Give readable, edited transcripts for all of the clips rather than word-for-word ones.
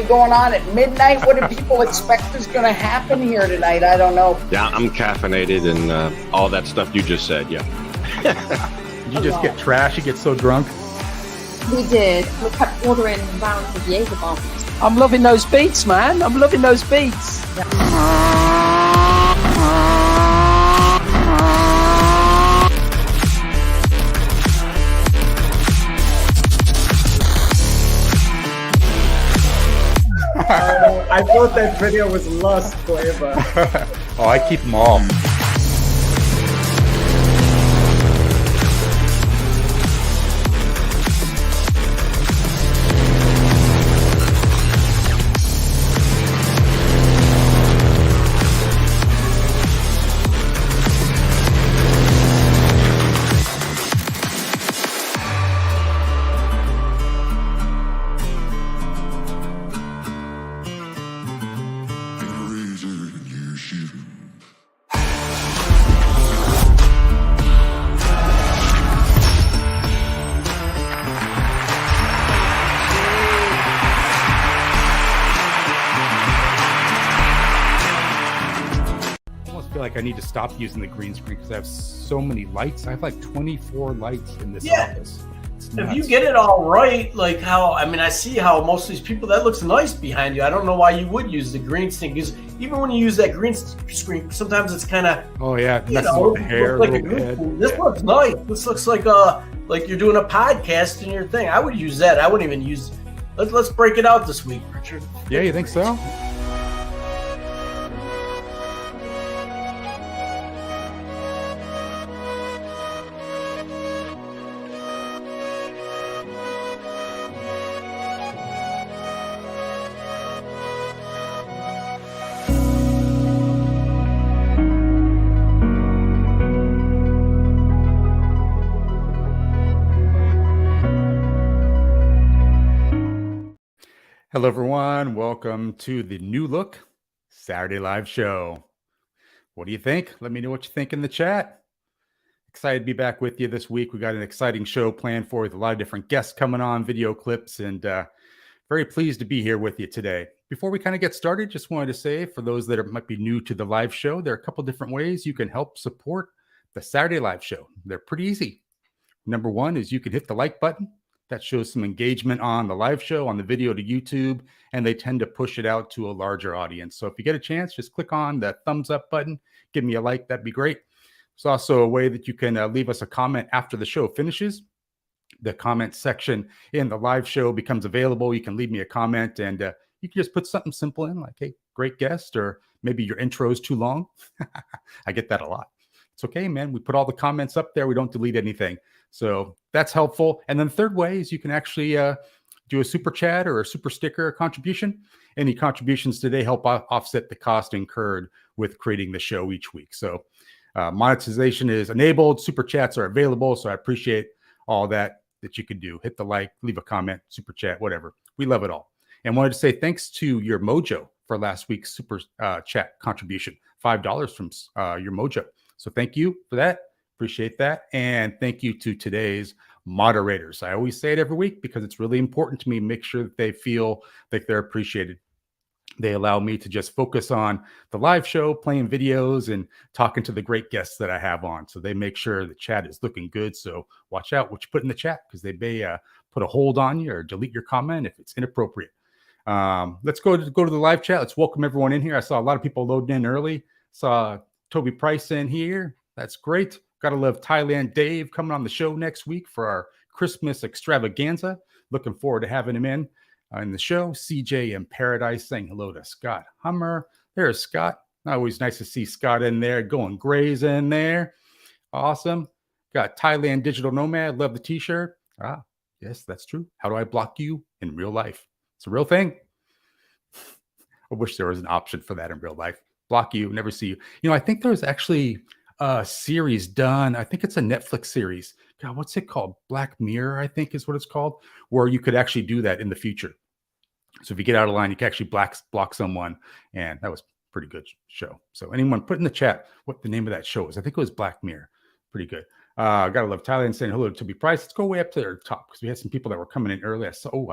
be going on at midnight? What do people expect is going to happen here tonight? I don't know. Yeah, I'm caffeinated and all that stuff you just said, yeah. Did you just get trash? You get so drunk? We did. We kept ordering rounds of Jaeger bombs. I'm loving those beats, man. I'm loving those beats. I thought that video was Lost Flavor. Oh, I keep them all. Like I need to stop using the green screen because I have so many lights. I have like 24 lights in this office. If you get it all right, like how, I mean, I see how most of these people, that looks nice behind you. I don't know why you would use the green screen, because even when you use that green screen, sometimes it's kind of, oh yeah, it messes with the hair. Like this looks nice. This looks like you're doing a podcast in your thing. I would use that. I wouldn't even use. Let's break it out this week, Richard. Yeah, you think so? Hello, everyone. Welcome to the New Look Saturday Live Show. What do you think? Let me know what you think in the chat. Excited to be back with you this week. We got an exciting show planned for with a lot of different guests coming on, video clips, and very pleased to be here with you today. Before we kind of get started, just wanted to say for those that might be new to the live show, there are a couple different ways you can help support the Saturday Live Show. They're pretty easy. Number one is you can hit the like button. That shows some engagement on the live show, on the video to YouTube, and they tend to push it out to a larger audience. So if you get a chance, just click on that thumbs up button, give me a like, that'd be great. There's also a way that you can leave us a comment after the show finishes. The comment section in the live show becomes available. You can leave me a comment and you can just put something simple in like, hey, great guest, or maybe your intro is too long. I get that a lot. It's okay, man. We put all the comments up there. We don't delete anything. So that's helpful. And then the third way is you can actually do a super chat or a super sticker contribution. Any contributions today help offset the cost incurred with creating the show each week. So monetization is enabled. Super chats are available. So I appreciate all that you can do. Hit the like, leave a comment, super chat, whatever. We love it all. And wanted to say thanks to your Mojo for last week's super chat contribution, $5 from your Mojo. So thank you for that. Appreciate that. And thank you to today's moderators. I always say it every week because it's really important to me. Make sure that they feel like they're appreciated. They allow me to just focus on the live show, playing videos, and talking to the great guests that I have on. So they make sure the chat is looking good. So watch out what you put in the chat because they may put a hold on you or delete your comment if it's inappropriate. Let's go to the live chat. Let's welcome everyone in here. I saw a lot of people loading in early. Saw Toby Price in here. That's great. Gotta love Thailand Dave coming on the show next week for our Christmas extravaganza. Looking forward to having him in the show. CJ in Paradise saying hello to Scott Hummer. There's Scott. Always nice to see Scott in there. Going Grays in there. Awesome. Got Thailand Digital Nomad. Love the t-shirt. Ah, yes, that's true. How do I block you in real life? It's a real thing. I wish there was an option for that in real life. Block you, never see you. You know, I think there was actually a series done. I think it's a Netflix series. God, what's it called? Black Mirror, I think is what it's called, where you could actually do that in the future. So if you get out of line, you can actually block someone. And that was a pretty good show. So anyone put in the chat what the name of that show is. I think it was Black Mirror. Pretty good. Gotta love Thailand saying hello to Toby Price. Let's go way up to the top because we had some people that were coming in early. I saw Fa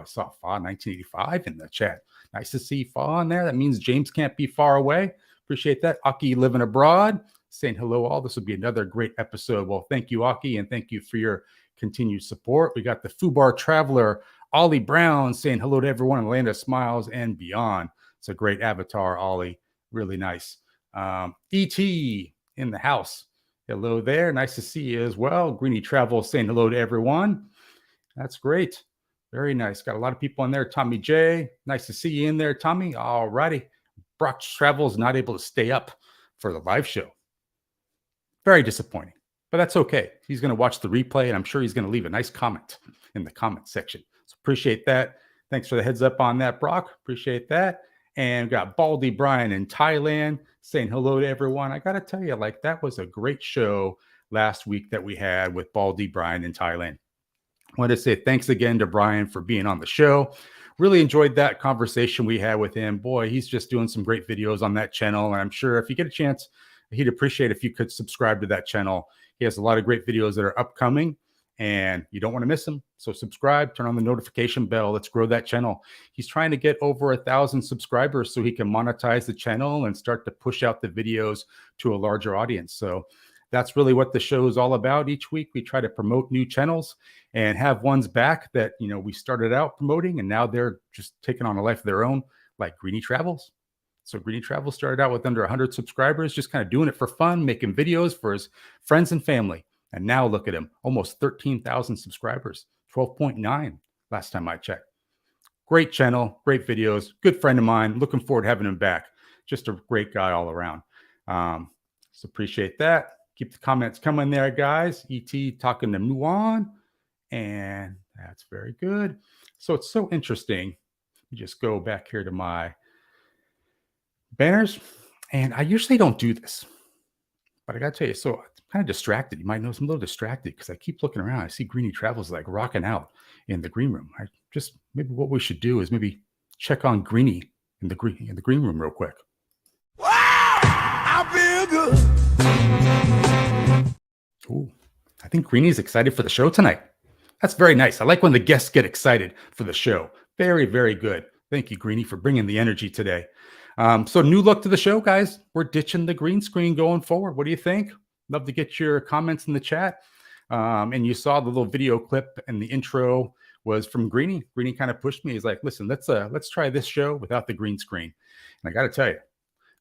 1985 in the chat. Nice to see Fa on there. That means James can't be far away. Appreciate that. Aki living abroad saying hello all. This will be another great episode. Well, thank you, Aki, and thank you for your continued support. We got the Fubar Traveler, Ollie Brown saying hello to everyone in the land of smiles and beyond. It's a great avatar, Ollie. Really nice. E.T. in the house. Hello there. Nice to see you as well. Greeny Travels saying hello to everyone. That's great. Very nice. Got a lot of people in there. Tommy J. Nice to see you in there, Tommy. All righty. Brock Travels not able to stay up for the live show. Very disappointing, but that's okay. He's going to watch the replay, and I'm sure he's going to leave a nice comment in the comment section. So appreciate that. Thanks for the heads up on that, Brock. Appreciate that. And got Baldy Brian in Thailand saying hello to everyone. I got to tell you, like, that was a great show last week that we had with Baldy Brian in Thailand. I want to say thanks again to Brian for being on the show. Really enjoyed that conversation we had with him. Boy, he's just doing some great videos on that channel. And I'm sure if you get a chance, he'd appreciate if you could subscribe to that channel. He has a lot of great videos that are upcoming, and you don't want to miss them. So subscribe, turn on the notification bell. Let's grow that channel. He's trying to get over 1,000 subscribers so he can monetize the channel and start to push out the videos to a larger audience. So that's really what the show is all about. Each week we try to promote new channels and have ones back that, you know, we started out promoting and now they're just taking on a life of their own, like Greeny Travels. So Greeny Travels started out with under 100 subscribers, just kind of doing it for fun, making videos for his friends and family. And now look at him, almost 13,000 subscribers, 12.9 last time I checked. Great channel, great videos, good friend of mine. Looking forward to having him back. Just a great guy all around. So appreciate that. Keep the comments coming there, guys. E.T. talking to Muan, and that's very good. So it's so interesting. You just go back here to my banners, and I usually don't do this, but I got to tell you, so I'm kind of distracted. You might notice I'm a little distracted because I keep looking around. I see Greeny Travels like rocking out in the green room. Maybe what we should do is maybe check on Greeny in the green room real quick. Wow, I feel good. Ooh, I think Greeny's excited for the show tonight. That's very nice. I like when the guests get excited for the show. Very, very good. Thank you, Greeny, for bringing the energy today. So new look to the show, guys. We're ditching the green screen going forward. What do you think? Love to get your comments in the chat. And you saw the little video clip and the intro was from Greeny. Greeny kind of pushed me. He's like, listen, let's try this show without the green screen. And I got to tell you,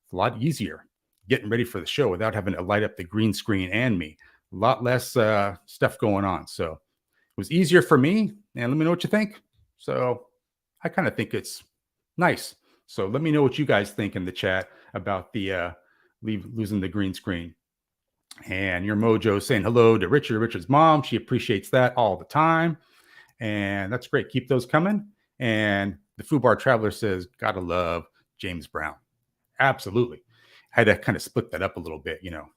it's a lot easier getting ready for the show without having to light up the green screen and me. A lot less stuff going on. So it was easier for me. And let me know what you think. So I kind of think it's nice. So let me know what you guys think in the chat about the losing the green screen. And your Mojo saying hello to Richard's mom. She appreciates that all the time. And that's great. Keep those coming. And the Fubar Traveler says, gotta love James Brown. Absolutely. I had to kind of split that up a little bit. You know,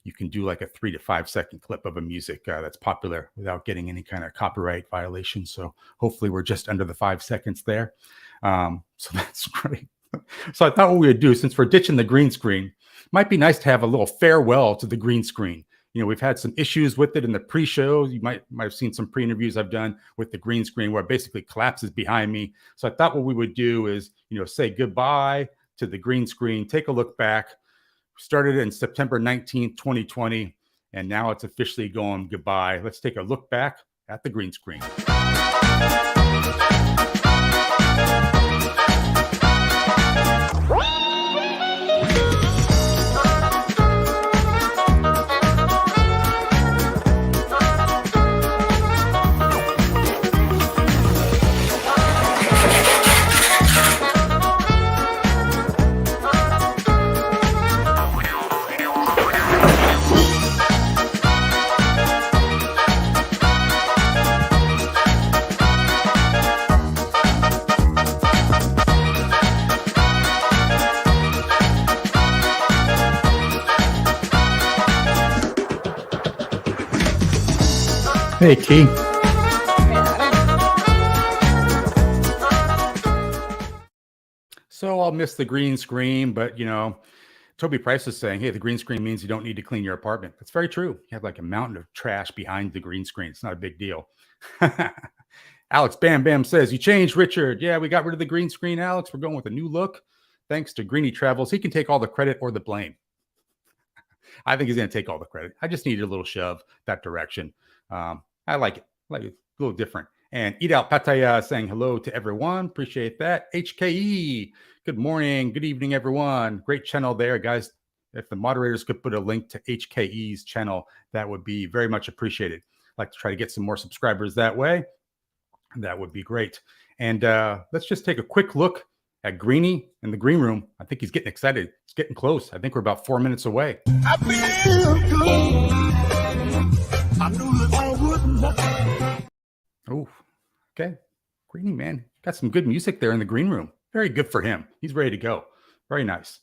you can do like a 3 to 5 second clip of a music that's popular without getting any kind of copyright violation. So hopefully we're just under the 5 seconds there. So that's great. So I thought what we would do, since we're ditching the green screen, might be nice to have a little farewell to the green screen. You know, we've had some issues with it in the pre-show. You might have seen some pre-interviews I've done with the green screen where it basically collapses behind me. So I thought what we would do is, you know, say goodbye to the green screen, take a look back. Started in September 19th, 2020, and now it's officially going goodbye. Let's take a look back at the green screen. Hey, Key. So I'll miss the green screen, but you know, Toby Price is saying, hey, the green screen means you don't need to clean your apartment. That's very true. You have like a mountain of trash behind the green screen. It's not a big deal. Alex Bam Bam says, you changed, Richard. Yeah, we got rid of the green screen, Alex. We're going with a new look. Thanks to Greeny Travels. He can take all the credit or the blame. I think he's going to take all the credit. I just needed a little shove that direction. I like it. Like it. A little different. And Eat Out Pattaya saying hello to everyone. Appreciate that. HKE. Good morning. Good evening, everyone. Great channel there, guys. If the moderators could put a link to HKE's channel, that would be very much appreciated. I'd like to try to get some more subscribers that way. That would be great. And let's just take a quick look at Greeny in the green room. I think he's getting excited. It's getting close. I think we're about 4 minutes away. I feel good. I knew oh, okay. Greeny, man. Got some good music there in the green room. Very good for him. He's ready to go. Very nice.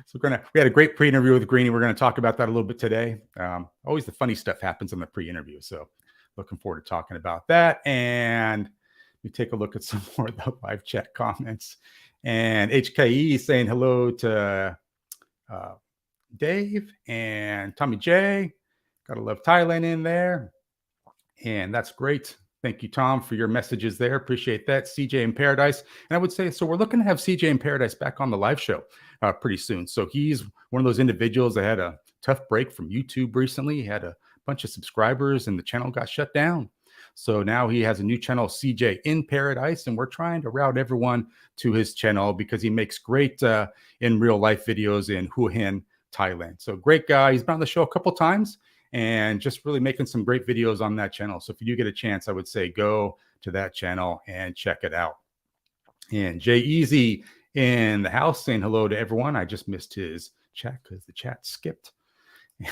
So we had a great pre-interview with Greeny. We're going to talk about that a little bit today. Always the funny stuff happens in the pre-interview. So looking forward to talking about that. And we take a look at some more of the live chat comments. And HKE saying hello to Dave and Tommy J. Gotta love Thailand in there. And that's great. Thank you, Tom, for your messages there. Appreciate that. CJ in Paradise. And I would say, so we're looking to have CJ in Paradise back on the live show pretty soon. So he's one of those individuals that had a tough break from YouTube recently. He had a bunch of subscribers and the channel got shut down. So now he has a new channel, CJ in Paradise, and we're trying to route everyone to his channel because he makes great in real life videos in Hua Hin, Thailand. So great guy. He's been on the show a couple times and just really making some great videos on that channel. So if you do get a chance, I would say go to that channel and check it out. And Jay Easy in the house saying hello to everyone. I just missed his chat because the chat skipped.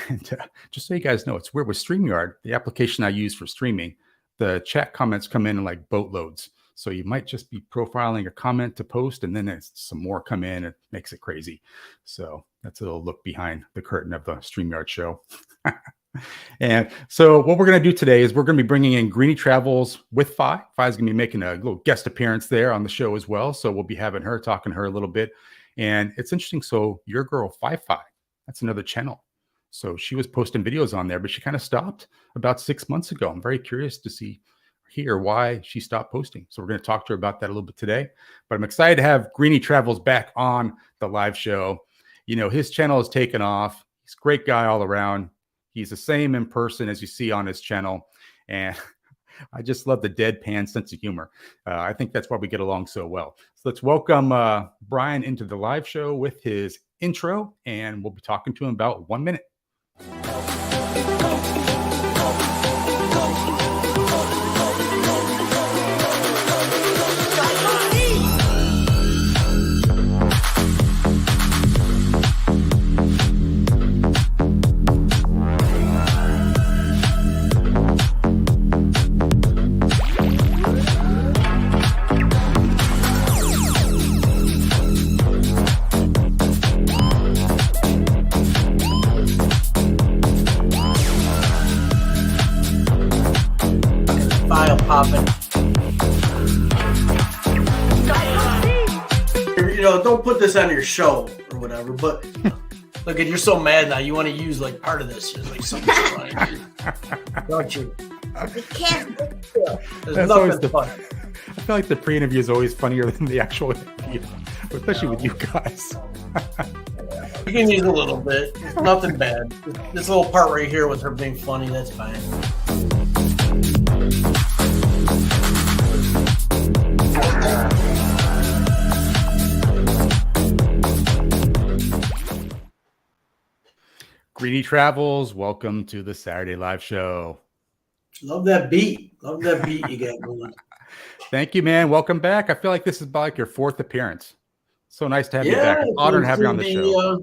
And just so you guys know, it's weird with StreamYard, the application I use for streaming, the chat comments come in like boatloads. So you might just be profiling a comment to post and then some more come in. It makes it crazy. So that's a little look behind the curtain of the StreamYard show. And so what we're going to do today is we're going to be bringing in Greeny Travels with Fai. Fai's going to be making a little guest appearance there on the show as well. So we'll be having her, talking to her a little bit. And it's interesting. So your girl, Fai Fai, that's another channel. So she was posting videos on there, but she kind of stopped about 6 months ago. I'm very curious to hear why she stopped posting. So we're going to talk to her about that a little bit today. But I'm excited to have Greeny Travels back on the live show. You know, his channel has taken off. He's a great guy all around. He's the same in person as you see on his channel. And I just love the deadpan sense of humor. I think that's why we get along so well. So let's welcome Brian into the live show with his intro, and we'll be talking to him about 1 minute. Popping. You know, don't put this on your show or whatever, but look, you're so mad now. You want to use like part of this. You're like something don't you? You can't. There's nothing fun. I feel like the pre-interview is always funnier than the actual interview, especially with you guys. You can use a little bit. Nothing bad. This little part right here with her being funny, that's fine. Greeny Travels, welcome to the Saturday Live Show. Love that beat. Love that beat you got going. Thank you, man. Welcome back. I feel like this is about like your 4th appearance. So nice to have you back. An honor to have you on the show.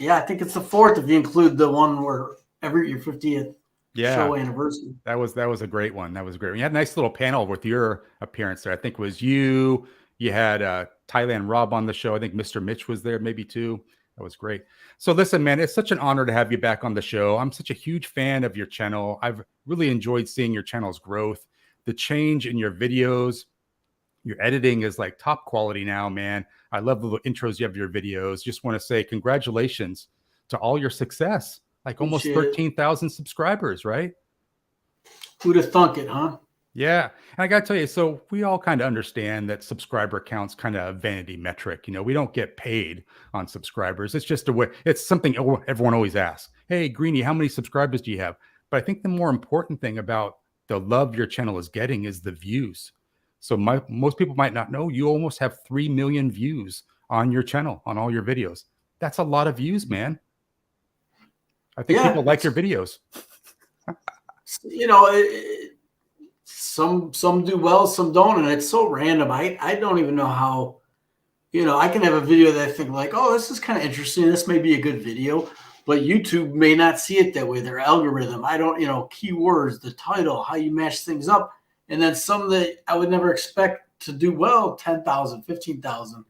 Yeah, I think it's the 4th if you include the one where your 50th show anniversary. That was a great one. That was great. You had a nice little panel with your appearance there. I think it was you. You had Thailand Rob on the show. I think Mr. Mitch was there maybe too. That was great. So listen, man, it's such an honor to have you back on the show. I'm such a huge fan of your channel. I've really enjoyed seeing your channel's growth, the change in your videos. Your editing is like top quality now, man. I love the little intros you have to your videos. Just want to say congratulations to all your success. Like almost Appreciate it. 13,000 subscribers, right? Who'd have thunk it, huh? Yeah. And I got to tell you, so we all kind of understand that subscriber count's kind of a vanity metric. You know, we don't get paid on subscribers. It's just a way, it's something everyone always asks. Hey, Greeny, how many subscribers do you have? But I think the more important thing about the love your channel is getting is the views. So most people might not know you almost have 3 million views on your channel, on all your videos. That's a lot of views, man. I think people like your videos. You know, some do well, some don't, and it's so random. I don't even know how. You know, I can have a video that I think like, oh, this is kind of interesting. This may be a good video, but YouTube may not see it that way. Their algorithm, I don't, you know, keywords, the title, how you match things up, and then some that I would never expect to do well, 10,000, 15,000.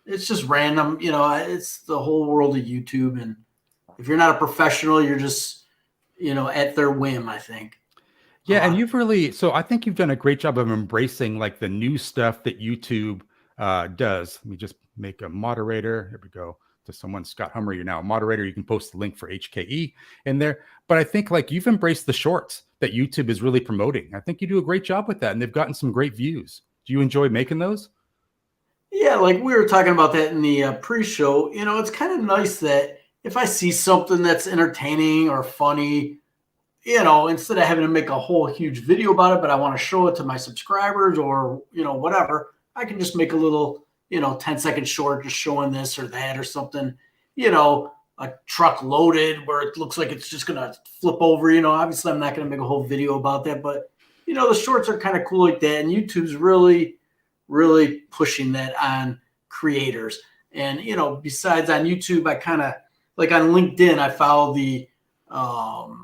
It's just random. You know, it's the whole world of YouTube, and if you're not a professional, you're just, you know, at their whim, I think. Yeah, and you've really, so I think you've done a great job of embracing like the new stuff that YouTube does. Let me just make a moderator. Here we go. To someone, Scott Hummer, you're now a moderator. You can post the link for HKE in there. But I think like you've embraced the shorts that YouTube is really promoting. I think you do a great job with that, and they've gotten some great views. Do you enjoy making those? Yeah, like we were talking about that in the pre-show. You know, it's kind of nice that if I see something that's entertaining or funny, you know, instead of having to make a whole huge video about it, but I want to show it to my subscribers or, you know, whatever, I can just make a little, you know, 10-second short just showing this or that or something, you know, a truck loaded where it looks like it's just going to flip over. You know, obviously I'm not going to make a whole video about that, but, you know, the shorts are kind of cool like that. And YouTube's really, really pushing that on creators. And, you know, besides on YouTube, I kind of, like on LinkedIn, I follow the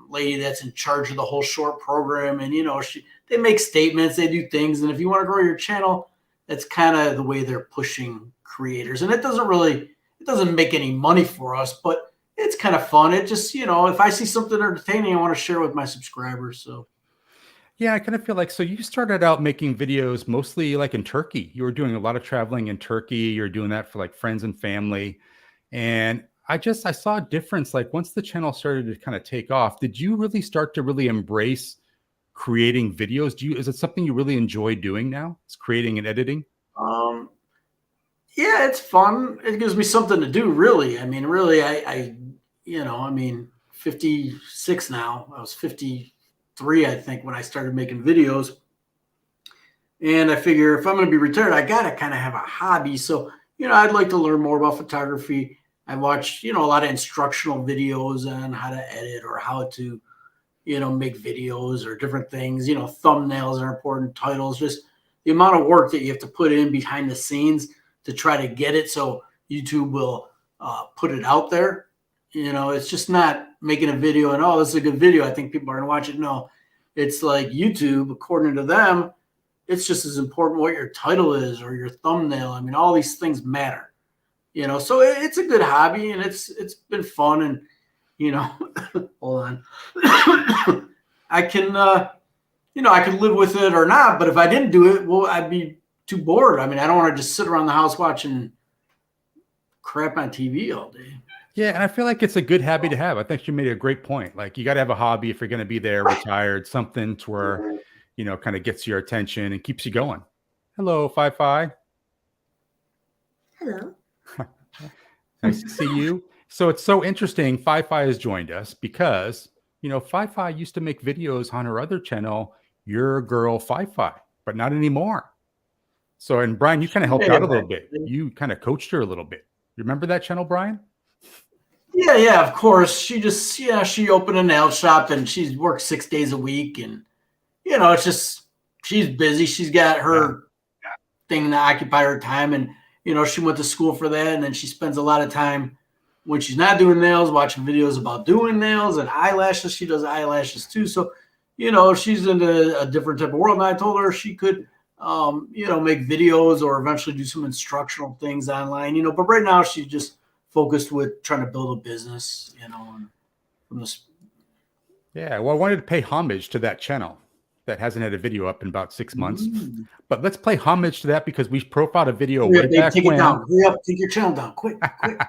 lady that's in charge of the whole short program. And, you know, they make statements, they do things. And if you want to grow your channel, that's kind of the way they're pushing creators. And it doesn't make any money for us, but it's kind of fun. It just, you know, if I see something entertaining, I want to share with my subscribers. So. Yeah, I kind of feel like, so you started out making videos mostly like in Turkey. You were doing a lot of traveling in Turkey. You're doing that for like friends and family. And I saw a difference. Like once the channel started to kind of take off, did you really start to really embrace creating videos? Is it something you really enjoy doing now? It's creating and editing? Yeah, it's fun. It gives me something to do, really. I mean, really, I you know, I mean, 56 now. I was 53, I think, when I started making videos. And I figure if I'm going to be retired, I got to kind of have a hobby. So, you know, I'd like to learn more about photography. I watch, you know, a lot of instructional videos on how to edit or how to, you know, make videos or different things. You know, thumbnails are important, titles, just the amount of work that you have to put in behind the scenes to try to get it so YouTube will put it out there. You know, it's just not making a video and, oh, this is a good video, I think people are going to watch it. No, it's like YouTube, according to them, it's just as important what your title is or your thumbnail. I mean, all these things matter. You know, so it's a good hobby and it's been fun. And, you know, hold on. I can, you know, I could live with it or not, but if I didn't do it, well, I'd be too bored. I mean, I don't want to just sit around the house watching crap on TV all day. Yeah, and I feel like it's a good hobby to have. I think you made a great point. Like you got to have a hobby if you're going to be there, retired, something to where, you know, kind of gets your attention and keeps you going. Hello, Fai Fai. Hello. Nice to see you. So it's so interesting. Fai Fai has joined us because, you know, Fai Fai used to make videos on her other channel, Your Girl Fai Fai, but not anymore. So, and Brian, you kind of helped out a little bit. You kind of coached her a little bit. You remember that channel, Brian? Yeah, of course. She just, she opened a nail shop and she's worked 6 days a week. And, you know, it's just, she's busy. She's got her thing to occupy her time. And, you know, she went to school for that. And then she spends a lot of time when she's not doing nails, watching videos about doing nails and eyelashes. She does eyelashes too. So, you know, she's into a different type of world. And I told her she could, you know, make videos or eventually do some instructional things online, you know, but right now she's just focused with trying to build a business, you know, from this. Yeah. Well, I wanted to pay homage to that channel that hasn't had a video up in about 6 months. But let's play homage to that because we profiled a video Hurry way up, babe, back take when. it down. Hurry up, take your channel down. Quick, quick.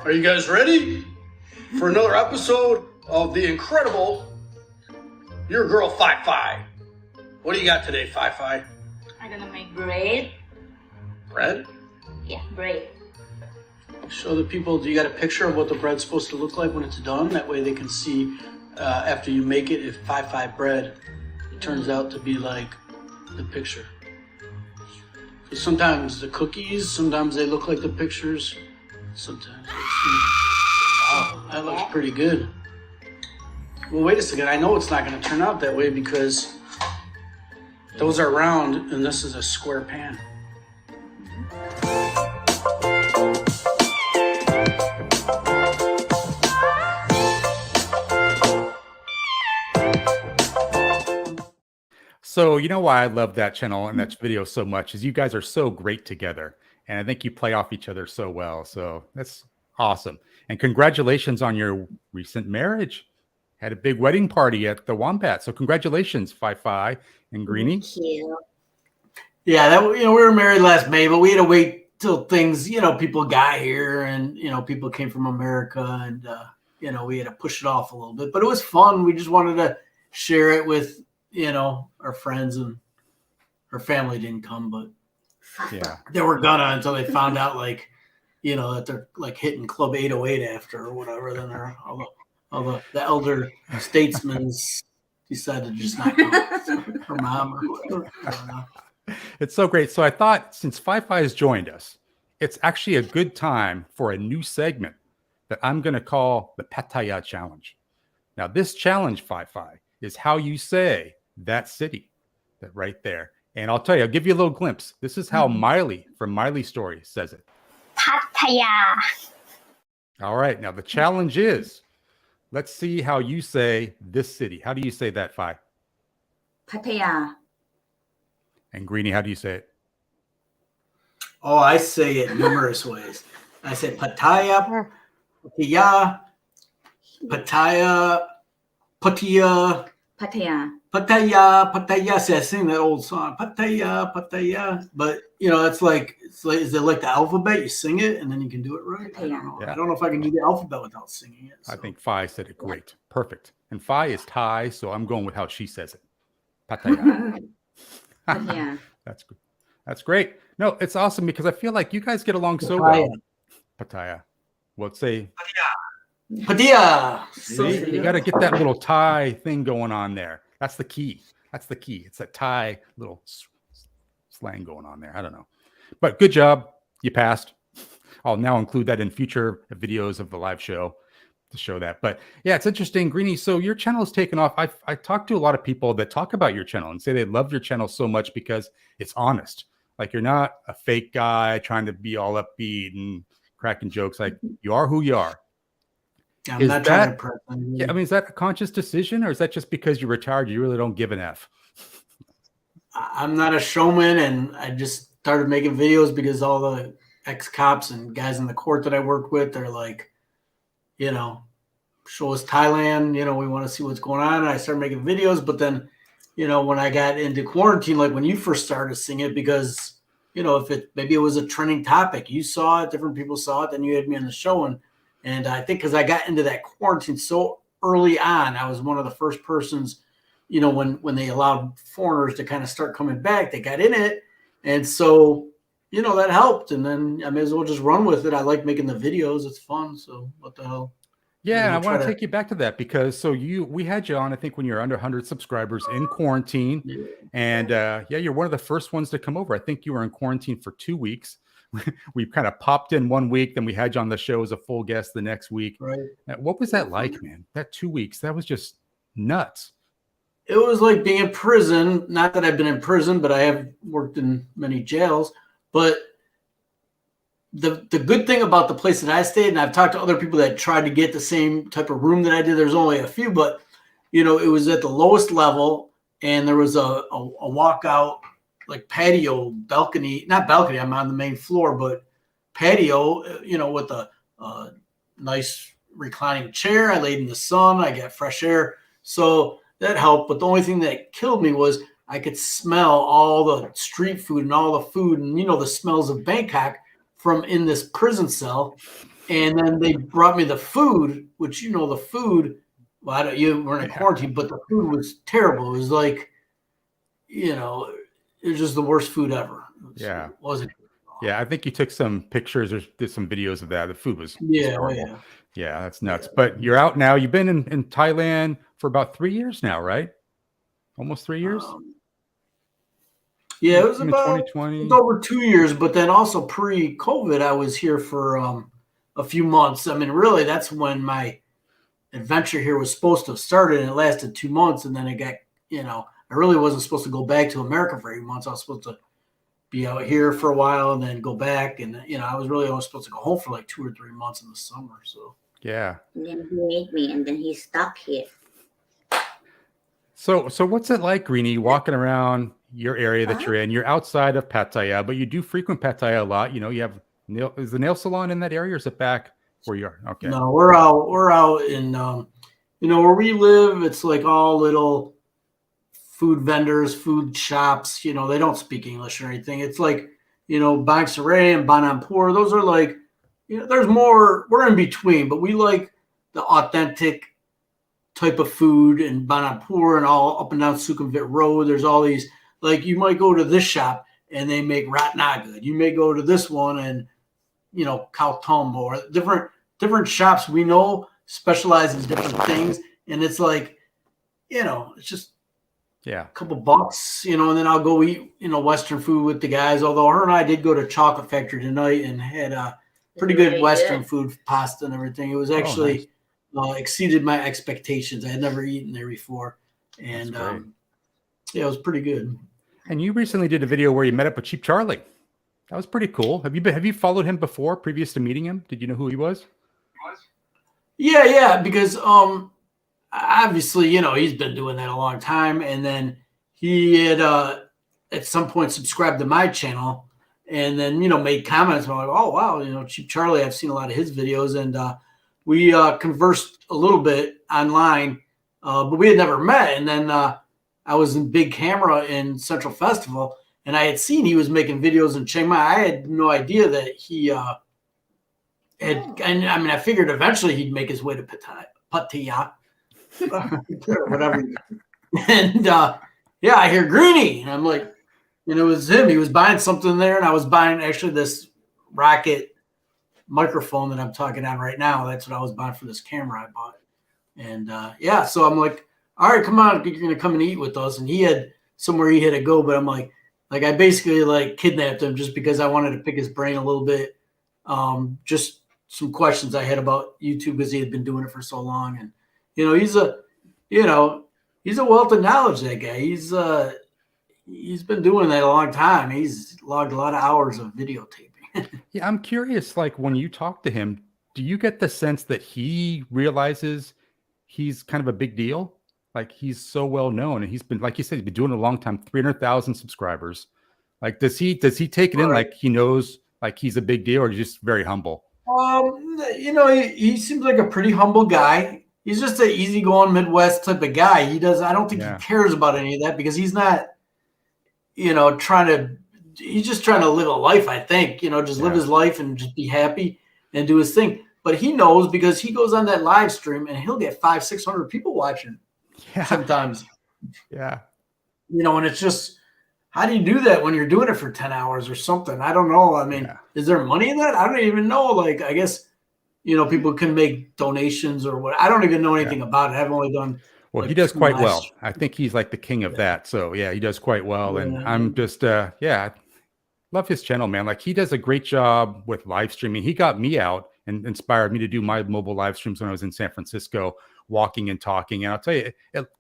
Are you guys ready for another episode of the incredible Your Girl Fai Fai? What do you got today, Fai Fai? I'm gonna make bread. Bread? Yeah, bread. Show the people, do you got a picture of what the bread's supposed to look like when it's done? That way they can see after you make it, if Fai Fai bread, it turns out to be like the picture. So sometimes the cookies, sometimes they look like the pictures. Sometimes. Wow, that looks pretty good. Well, wait a second. I know it's not going to turn out that way because those are round and this is a square pan. So you know why I love that channel and that video so much is you guys are so great together. And I think you play off each other so well. So that's awesome. And congratulations on your recent marriage. Had a big wedding party at the Wombat. So congratulations, Fai Fai and Greeny. Thank you. Yeah, that we were married last May, but we had to wait till things, people got here and people came from America and we had to push it off a little bit. But it was fun. We just wanted to share it with, our friends, and her family didn't come, but Yeah. they were gonna until they found out that they're like hitting Club 808 after or whatever. Then they're all the elder statesmen decided to just not come. Her mom or whatever. I don't know. It's so great. So I thought since Fai Fai has joined us, it's actually a good time for a new segment that I'm going to call the Pattaya Challenge. Now, this challenge, Fai Fai, is how you say that city, that right there. And I'll tell you, I'll give you a little glimpse. This is how Miley from Miley's Story says it. Pattaya. All right. Now, the challenge is, let's see how you say this city. How do you say that, Fai? Pattaya. And Greeny, how do you say it? Oh, I say it numerous ways. I say Pattaya, Pattaya, Pattaya, Pattaya, Pattaya. Pattaya, Pattaya. See, I sing that old song, Pattaya, Pattaya. But it's like, is it like the alphabet? You sing it and then you can do it right. I don't know. Yeah. I don't know if I can do the alphabet without singing it. So. I think Fai said it great. Perfect. And Fai is Thai, so I'm going with how she says it. Pattaya. Pattaya. That's good. That's great. No, it's awesome because I feel like you guys get along so well. Pattaya. Well, let's say Pattaya. See, you got to get that little Thai thing going on there. That's the key. That's the key. It's that Thai little slang going on there. I don't know. But good job. You passed. I'll now include that in future videos of the live show to show that. But yeah, it's interesting, Greeny. So your channel is taken off. I talked to a lot of people that talk about your channel and say they love your channel so much because it's honest. Like you're not a fake guy trying to be all upbeat and cracking jokes. Like you are who you are. I'm Is not that- trying to prep them. Yeah, I mean, is that a conscious decision or is that just because you're retired? You really don't give an F. I'm not a showman, and I just started making videos because all the ex-cops and guys in the court that I worked with, they're like, show us Thailand, we want to see what's going on. And I started making videos, but then, when I got into quarantine, like when you first started seeing it, because, maybe it was a trending topic, you saw it, different people saw it, then you had me on the show. And I think because I got into that quarantine so early on, I was one of the first persons, when they allowed foreigners to kind of start coming back, they got in it. And so, that helped. And then I may as well just run with it. I like making the videos. It's fun. So what the hell? Yeah, I We'll want to try to- take you back to that because we had you on, I think when you're under 100 subscribers in quarantine. And you're one of the first ones to come over. I think you were in quarantine for 2 weeks we kind of popped in 1 week, then we had you on the show as a full guest the next week. Right. What was that like, man? That 2 weeks, that was just nuts. It was like being in prison. Not that I've been in prison, but I have worked in many jails. But the good thing about the place that I stayed, and I've talked to other people that tried to get the same type of room that I did. There's only a few, but it was at the lowest level, and there was a walkout like patio balcony, not balcony. I'm on the main floor, but patio. With a nice reclining chair. I laid in the sun. I got fresh air, so that helped. But the only thing that killed me was I could smell all the street food and all the food, and the smells of Bangkok from in this prison cell. And then they brought me the food, which the food. Well, you were in quarantine, but the food was terrible. It was like, it was just the worst food ever. It wasn't. Yeah, I think you took some pictures or did some videos of that. The food was Yeah. Yeah, that's nuts. But you're out now. You've been in Thailand for about 3 years now, right? Almost 3 years? Yeah, it was about 2020. It's over 2 years, but then also pre-COVID, I was here for a few months. I mean, really, that's when my adventure here was supposed to have started, and it lasted 2 months, and then it got, I really wasn't supposed to go back to America for 8 months. I was supposed to be out here for a while and then go back, and I was really only supposed to go home for like 2 or 3 months in the summer. So yeah. And then he made me, and then he stuck here. So what's it like, Greeny, walking around your area that you're in? You're outside of Pattaya, but you do frequent Pattaya a lot. You have is the nail salon in that area, or is it back where you are? Okay. No, we're out in where we live. It's like all little food vendors, food shops. They don't speak English or anything. It's like Bang Saray and Banampur. Those are like there's more. We're in between, but we like the authentic type of food in Banampur and all up and down Sukhumvit Road. There's all these, like, you might go to this shop and they make rat nagud. You may go to this one and khao tom, or different shops we know specialize in different things, and it's like it's just a couple bucks, and then I'll go eat Western food with the guys. Although her and I did go to Chocolate Factory tonight and had a pretty good Western food, pasta and everything. It was actually exceeded my expectations. I had never eaten there before, and it was pretty good. And you recently did a video where you met up with Cheap Charlie. That was pretty cool. Have you followed him before, previous to meeting him? Did you know who he was? Yeah, because obviously he's been doing that a long time, and then he had at some point subscribed to my channel, and then made comments. I'm like, oh wow, Cheap Charlie. I've seen a lot of his videos, and we conversed a little bit online, but we had never met. And then I was in Big Camera in Central Festival, and I had seen he was making videos in Chiang Mai. I had no idea that he had. And I mean, I figured eventually he'd make his way to Pattaya, whatever. And I hear Greeny, and I'm like, it was him. He was buying something there, and I was buying actually this Rocket microphone that I'm talking on right now. That's what I was buying for this camera I bought. And so I'm like, all right, come on, you're gonna come and eat with us. And he had somewhere he had to go, but I'm like I basically like kidnapped him just because I wanted to pick his brain a little bit. Just some questions I had about YouTube, because he had been doing it for so long. And he's a wealth of knowledge, that guy. He's been doing that a long time. He's logged a lot of hours of videotaping. Yeah, I'm curious, like, when you talk to him, do you get the sense that he realizes he's kind of a big deal? Like, he's so well known, and he's been, like you said, he's been doing it a long time, 300,000 subscribers. Like, does he take it in like he knows, like, he's a big deal, or just very humble? He seems like a pretty humble guy. He's just an easygoing Midwest type of guy. I don't think he cares about any of that, because he's not, he's just trying to live a life, I think, live his life and just be happy and do his thing. But he knows, because he goes on that live stream and he'll get 500-600 people watching sometimes. Yeah. And it's just, how do you do that when you're doing it for 10 hours or something? I don't know. I mean, is there money in that? I don't even know. Like, I guess, people can make donations or what. I don't even know anything about it. I've only done. Well, he does quite well. I think he's like the king of that. So yeah, he does quite well. And I'm just, love his channel, man. Like he does a great job with live streaming. He got me out and inspired me to do my mobile live streams when I was in San Francisco, walking and talking. And I'll tell you,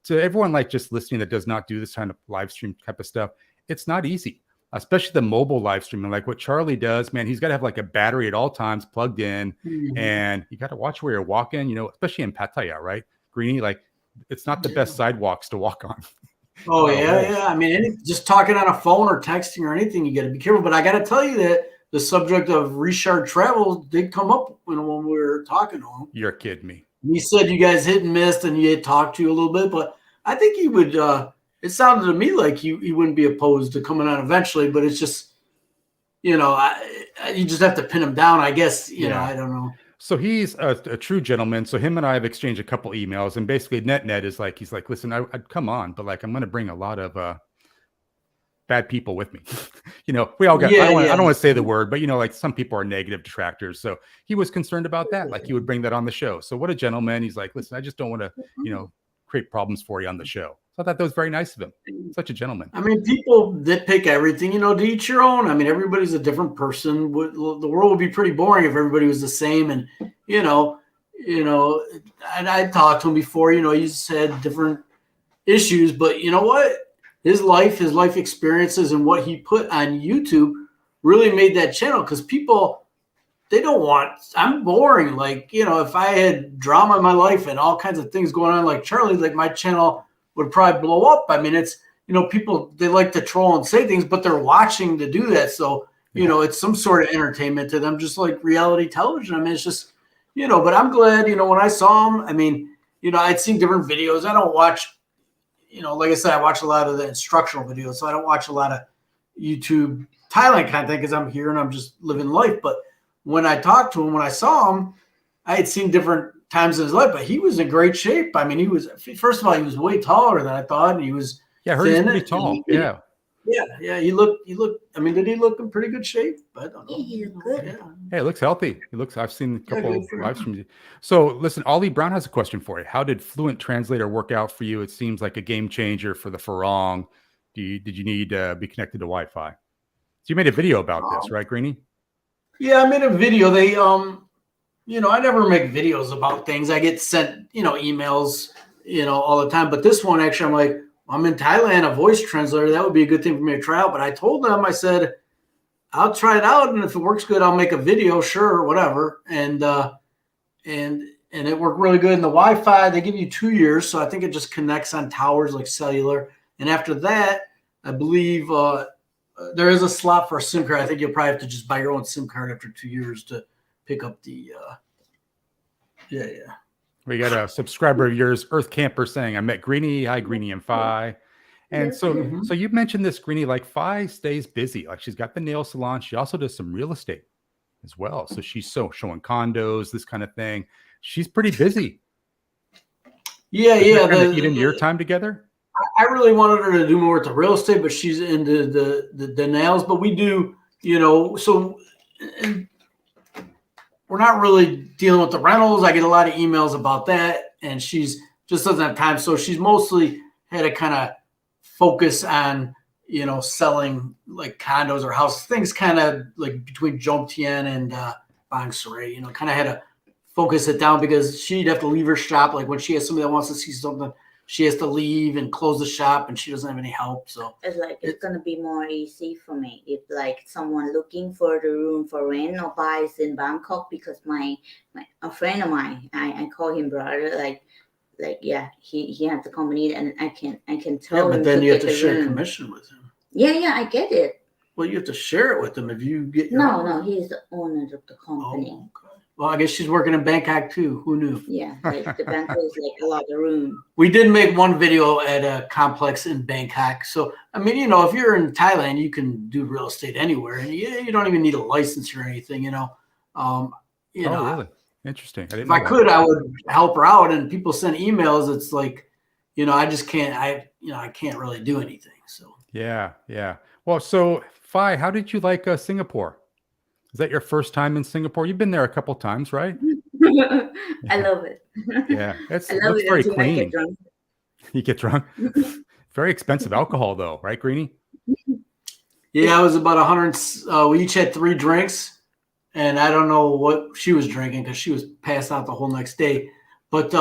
to everyone like just listening that does not do this kind of live stream type of stuff, it's not easy, especially the mobile live streaming. Like what Charlie does, man, he's got to have like a battery at all times plugged in, and you got to watch where you're walking, you know, especially in Pattaya, right? Greeny, like it's not the best sidewalks to walk on. Oh, yeah. I mean, just talking on a phone or texting or anything, you got to be careful. But I got to tell you that the subject of Richard Travels did come up when we were talking to him. You're kidding me. He said you guys hit and missed and he had talked to you a little bit, but I think he would, it sounded to me like he wouldn't be opposed to coming on eventually, but it's just, you know, you just have to pin him down, I guess, you know, I don't know. So he's a true gentleman. So him and I have exchanged a couple emails, and basically net is like, he's like, listen, I'd come on, but like, I'm going to bring a lot of bad people with me. You know, we all got, I don't want to say the word, but you know, like some people are negative detractors. So he was concerned about that. Like he would bring that on the show. So what a gentleman. He's like, listen, I just don't want to, you know, create problems for you on the show. So I thought that was very nice of him. Such a gentleman. I mean, people nitpick everything, you know, to each your own. I mean, everybody's a different person. The world would be pretty boring if everybody was the same. And, you know, and I talked to him before, you know, he's had different issues, but you know what? His life experiences and what he put on YouTube really made that channel, because people, they don't want, I'm boring. Like, you know, if I had drama in my life and all kinds of things going on like Charlie, like my channel would probably blow up. I mean, it's, you know, people, they like to troll and say things, but they're watching to do that. So, you know, it's some sort of entertainment to them, just like reality television. I mean, it's just, you know, but I'm glad, you know, when I saw him, I mean, you know, I'd seen different videos. I don't watch, you know, like I said, I watch a lot of the instructional videos, so I don't watch a lot of YouTube Thailand content because I'm here and I'm just living life. But when I talked to him, when I saw him, I had seen different times in his life, but he was in great shape. I mean, he was, first of all, he was way taller than I thought, and he was I heard he's pretty tall. He looked. I mean, did he look in pretty good shape? I don't know. Yeah, he looked good. Yeah. Hey, it looks healthy. It looks, I've seen a couple of live streams. So listen, Ollie Brown has a question for you. How did Fluent Translator work out for you? It seems like a game changer for the Farong. Did you need to be connected to Wi-Fi? So you made a video about this, right, Greeny? Yeah, I made a video. They, you know, I never make videos about things. I get sent, you know, emails, you know, all the time. But this one, actually, I'm like, I'm in Thailand, a voice translator. That would be a good thing for me to try out. But I told them, I said, I'll try it out, and if it works good, I'll make a video, sure, whatever. And it worked really good. And the Wi-Fi, they give you 2 years, so I think it just connects on towers like cellular. And after that, I believe there is a slot for a SIM card. I think you'll probably have to just buy your own SIM card after 2 years to pick up the We got a subscriber of yours, Earth Camper, saying, I met Greeny. Hi, Greeny and Fai. And so you mentioned this, Greeny, like Fai stays busy. Like she's got the nail salon. She also does some real estate as well. So she's showing condos, this kind of thing. She's pretty busy. Yeah. Even your time together? I really wanted her to do more with the real estate, but she's into the nails. But we do, you know, so and we're not really dealing with the rentals. I get a lot of emails about that, and she's just doesn't have time. So she's mostly had to kind of focus on, you know, selling like condos or houses, things kind of like between Jomtien and Bang Saray, you know, kind of had to focus it down because she'd have to leave her shop. Like when she has somebody that wants to see something, she has to leave and close the shop, and she doesn't have any help. So it's like it's gonna be more easy for me if like someone looking for the room for rent or buys in Bangkok, because a friend of mine, I call him brother, like yeah, he has the company, and I can tell him. But then to you have get to the share room. commission with him. Yeah, I get it. Well, you have to share it with him if you get your No, he's the owner of the company. Oh, okay. Well, I guess she's working in Bangkok too. Who knew? Yeah, like the Bangkok is like a lot of room. We did make one video at a complex in Bangkok. So, I mean, you know, if you're in Thailand, you can do real estate anywhere, and you don't even need a license or anything, you know. Really? Interesting. If I could, I would help her out. And people send emails. It's like, you know, I just can't. I can't really do anything. So. Yeah. Well, so Fai, how did you like Singapore? Is that your first time in Singapore? You've been there a couple times, right? I love it. Yeah, it looks very clean. You get drunk. Very expensive alcohol, though, right, Greeny? Yeah, it was about 100. We each had 3 drinks, and I don't know what she was drinking because she was passed out the whole next day. But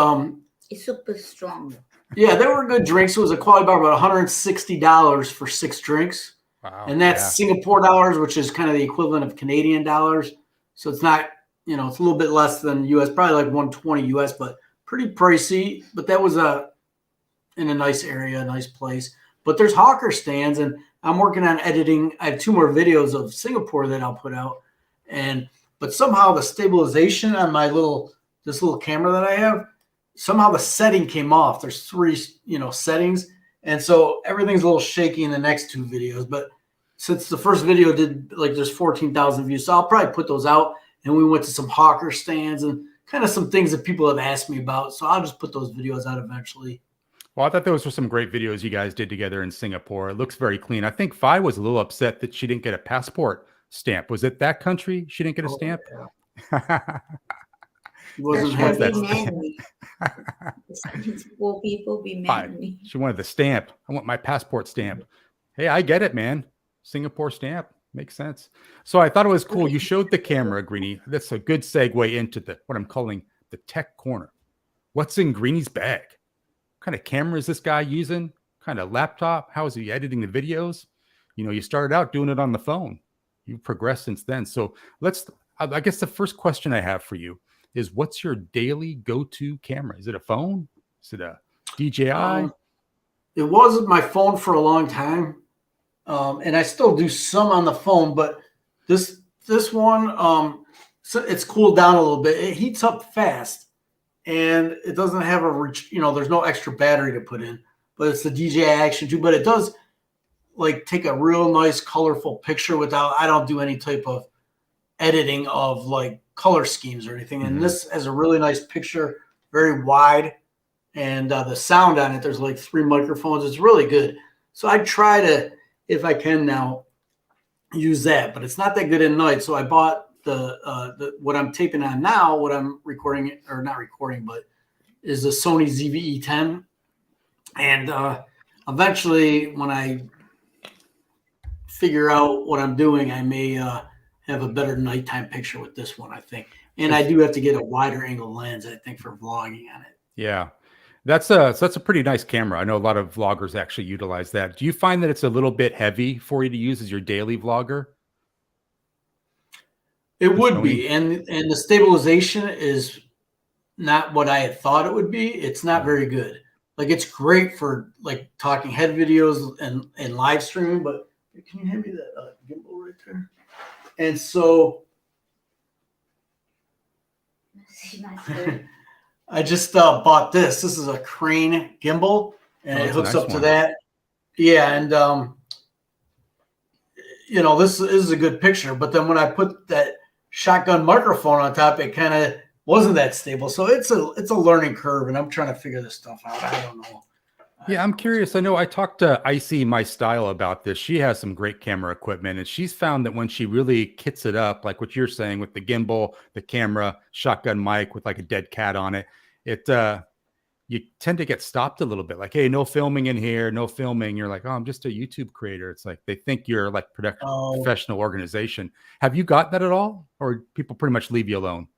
It's super strong. yeah, they were good drinks. It was a quality bar, about $160 for 6 drinks. Wow. And that's Singapore dollars, which is kind of the equivalent of Canadian dollars. So it's not, you know, it's a little bit less than US, probably like 120 US, but pretty pricey. But that was in a nice area, a nice place. But there's hawker stands, and I'm working on editing. I have 2 more videos of Singapore that I'll put out. But somehow the stabilization on this little camera that I have, somehow the setting came off. There's 3, settings. And so everything's a little shaky in the next 2 videos. But since the first video there's 14,000 views, so I'll probably put those out. And we went to some hawker stands and kind of some things that people have asked me about. So I'll just put those videos out eventually. Well, I thought those were some great videos you guys did together in Singapore. It looks very clean. I think Fai was a little upset that she didn't get a passport stamp. Was it that country she didn't get a stamp? Yeah. Wasn't happy. Poor people be mad at me. She wanted the stamp. I want my passport stamp. Hey, I get it, man. Singapore stamp makes sense. So I thought it was cool. You showed the camera, Greeny. That's a good segue into what I'm calling the tech corner. What's in Greeny's bag? What kind of camera is this guy using? What kind of laptop? How is he editing the videos? You started out doing it on the phone. You've progressed since then. So I guess the first question I have for you is, what's your daily go-to camera? Is it a phone? Is it a DJI? It was my phone for a long time. And I still do some on the phone, but this one, so it's cooled down a little bit. It heats up fast, and it doesn't have there's no extra battery to put in, but it's the DJI Action 2, but it does take a real nice colorful picture I don't do any type of editing of color schemes or anything. And this has a really nice picture, very wide, and the sound on it, there's 3 microphones. It's really good. So I try to, if I can now, use that, but it's not that good at night. So I bought the what I'm taping on now, what I'm recording, or not recording, but is the Sony ZV-E10. And eventually, when I figure out what I'm doing, I may have a better nighttime picture with this one, I think. And I do have to get a wider angle lens, I think, for vlogging on it. Yeah. That's a pretty nice camera. I know a lot of vloggers actually utilize that. Do you find that it's a little bit heavy for you to use as your daily vlogger? It would be. And the stabilization is not what I had thought it would be. It's not very good. It's great for talking head videos and live streaming, but can you hand me that gimbal right there? And so I just bought this. This is a crane gimbal, and it hooks up to that. Yeah, and this is a good picture. But then when I put that shotgun microphone on top, it kind of wasn't that stable. So it's a learning curve, and I'm trying to figure this stuff out. I don't know. Yeah, I'm curious. I know I talked to Icy My Style about this. She has some great camera equipment, and she's found that when she really kits it up, like what you're saying with the gimbal, the camera, shotgun mic with a dead cat on it, you tend to get stopped a little bit. Hey, no filming in here, no filming. You're like, oh, I'm just a YouTube creator. It's they think you're professional organization. Have you got that at all, or people pretty much leave you alone?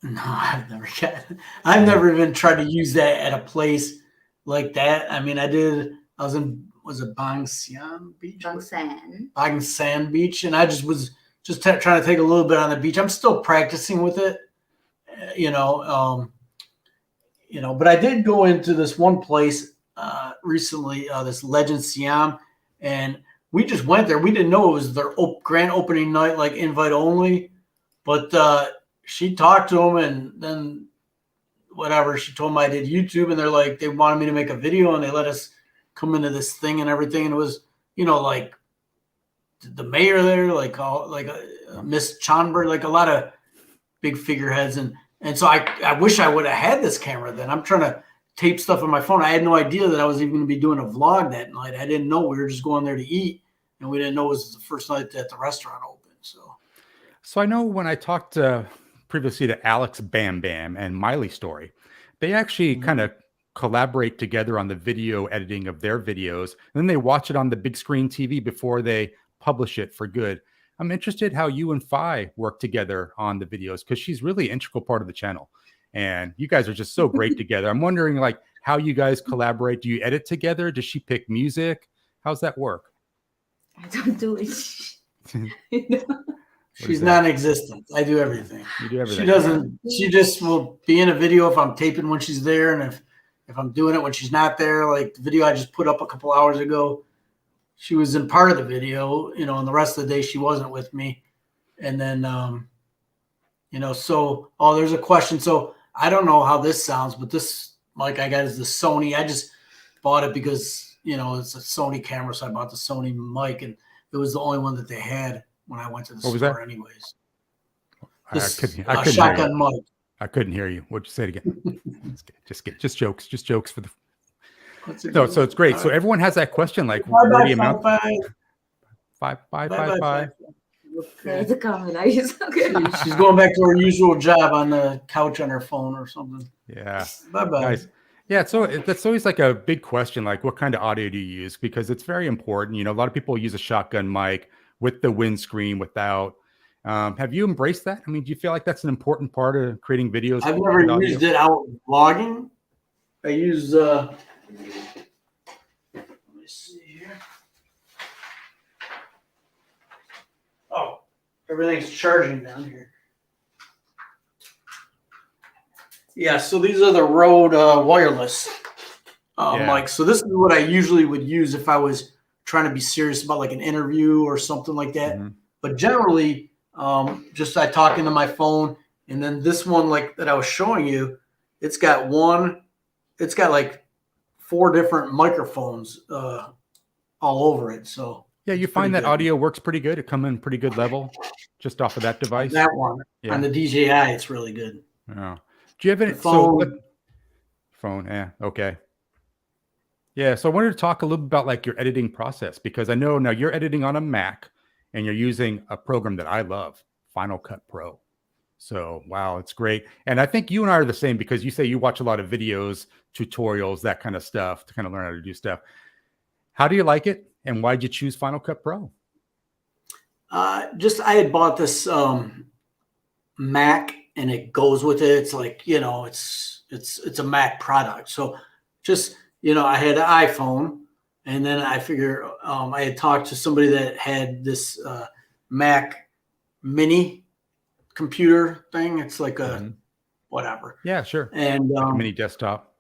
No, I've never even tried to use that at a place like that. I mean, was it Byzane Beach? Byzane Beach. And I was just trying to take a little bit on the beach. I'm still practicing with it, but I did go into this one place recently, this Legend Siam, and we just went there. We didn't know it was their grand opening night, invite only, but she talked to them, and then whatever, she told me I did YouTube, and they wanted me to make a video, and they let us come into this thing and everything. And it was, the mayor there, Miss Chonberg, a lot of big figureheads. And so I wish I would have had this camera then. I'm trying to tape stuff on my phone. I had no idea that I was even going to be doing a vlog that night. I didn't know we were just going there to eat, and we didn't know it was the first night that the restaurant opened. So I know when I talked previously to Alex Bam Bam and Miley Story, they actually kind of collaborate together on the video editing of their videos, and then they watch it on the big screen TV before they publish it for good. I'm interested how you and Fai work together on the videos, because she's really an integral part of the channel. And you guys are just so great together. I'm wondering like how you guys collaborate. Do you edit together? Does she pick music? How's that work? I don't do it. She's non-existent. I do everything. You do everything. She doesn't. She just will be in a video if I'm taping when she's there, and if I'm doing it when she's not there. Like the video I just put up a couple hours ago, she was in part of the video, you know, and the rest of the day she wasn't with me. And then, you know, so there's a question. So I don't know how this sounds, but this mic I got is the Sony. I just bought it because, you know, it's a Sony camera, so I bought the Sony mic, and it was the only one that they had when I went to the store anyways. This, I couldn't shotgun mic. I couldn't hear you. What'd you say it again? just jokes for the. No, so it's great. So everyone has that question, like, where do you mount? Five. There's a comment. She's going back to her usual job on the couch on her phone or something. Yeah. Bye-bye. Nice. Yeah, so that's always like a big question, like what kind of audio do you use? Because it's very important. You know, a lot of people use a shotgun mic with the windscreen, without. Have you embraced that? I mean, do you feel like that's an important part of creating videos? I've never used it out vlogging. I use, let me see here. Oh, everything's charging down here. Yeah, so these are the Rode wireless mics. So this is what I usually would use if I was trying to be serious about like an interview or something like that. Mm-hmm. But generally, just I talk into my phone, and then this one, like that I was showing you, it's got like 4 different microphones all over it. So yeah, you find that audio works pretty good. It come in pretty good level just off of that device. That one on the DJI, it's really good. Yeah. Do you have any phone? Phone? Yeah. Okay. Yeah. So I wanted to talk a little bit about like your editing process, because I know now you're editing on a Mac and you're using a program that I love, Final Cut Pro. So, wow, it's great. And I think you and I are the same, because you say you watch a lot of videos, tutorials, that kind of stuff to kind of learn how to do stuff. How do you like it? And why did you choose Final Cut Pro? I had bought this Mac, and it goes with it. It's like, you know, it's a Mac product. So just, you know, I had an iPhone, and then I figure I had talked to somebody that had this Mac mini computer thing. It's like a whatever. Yeah, sure. And like a mini desktop.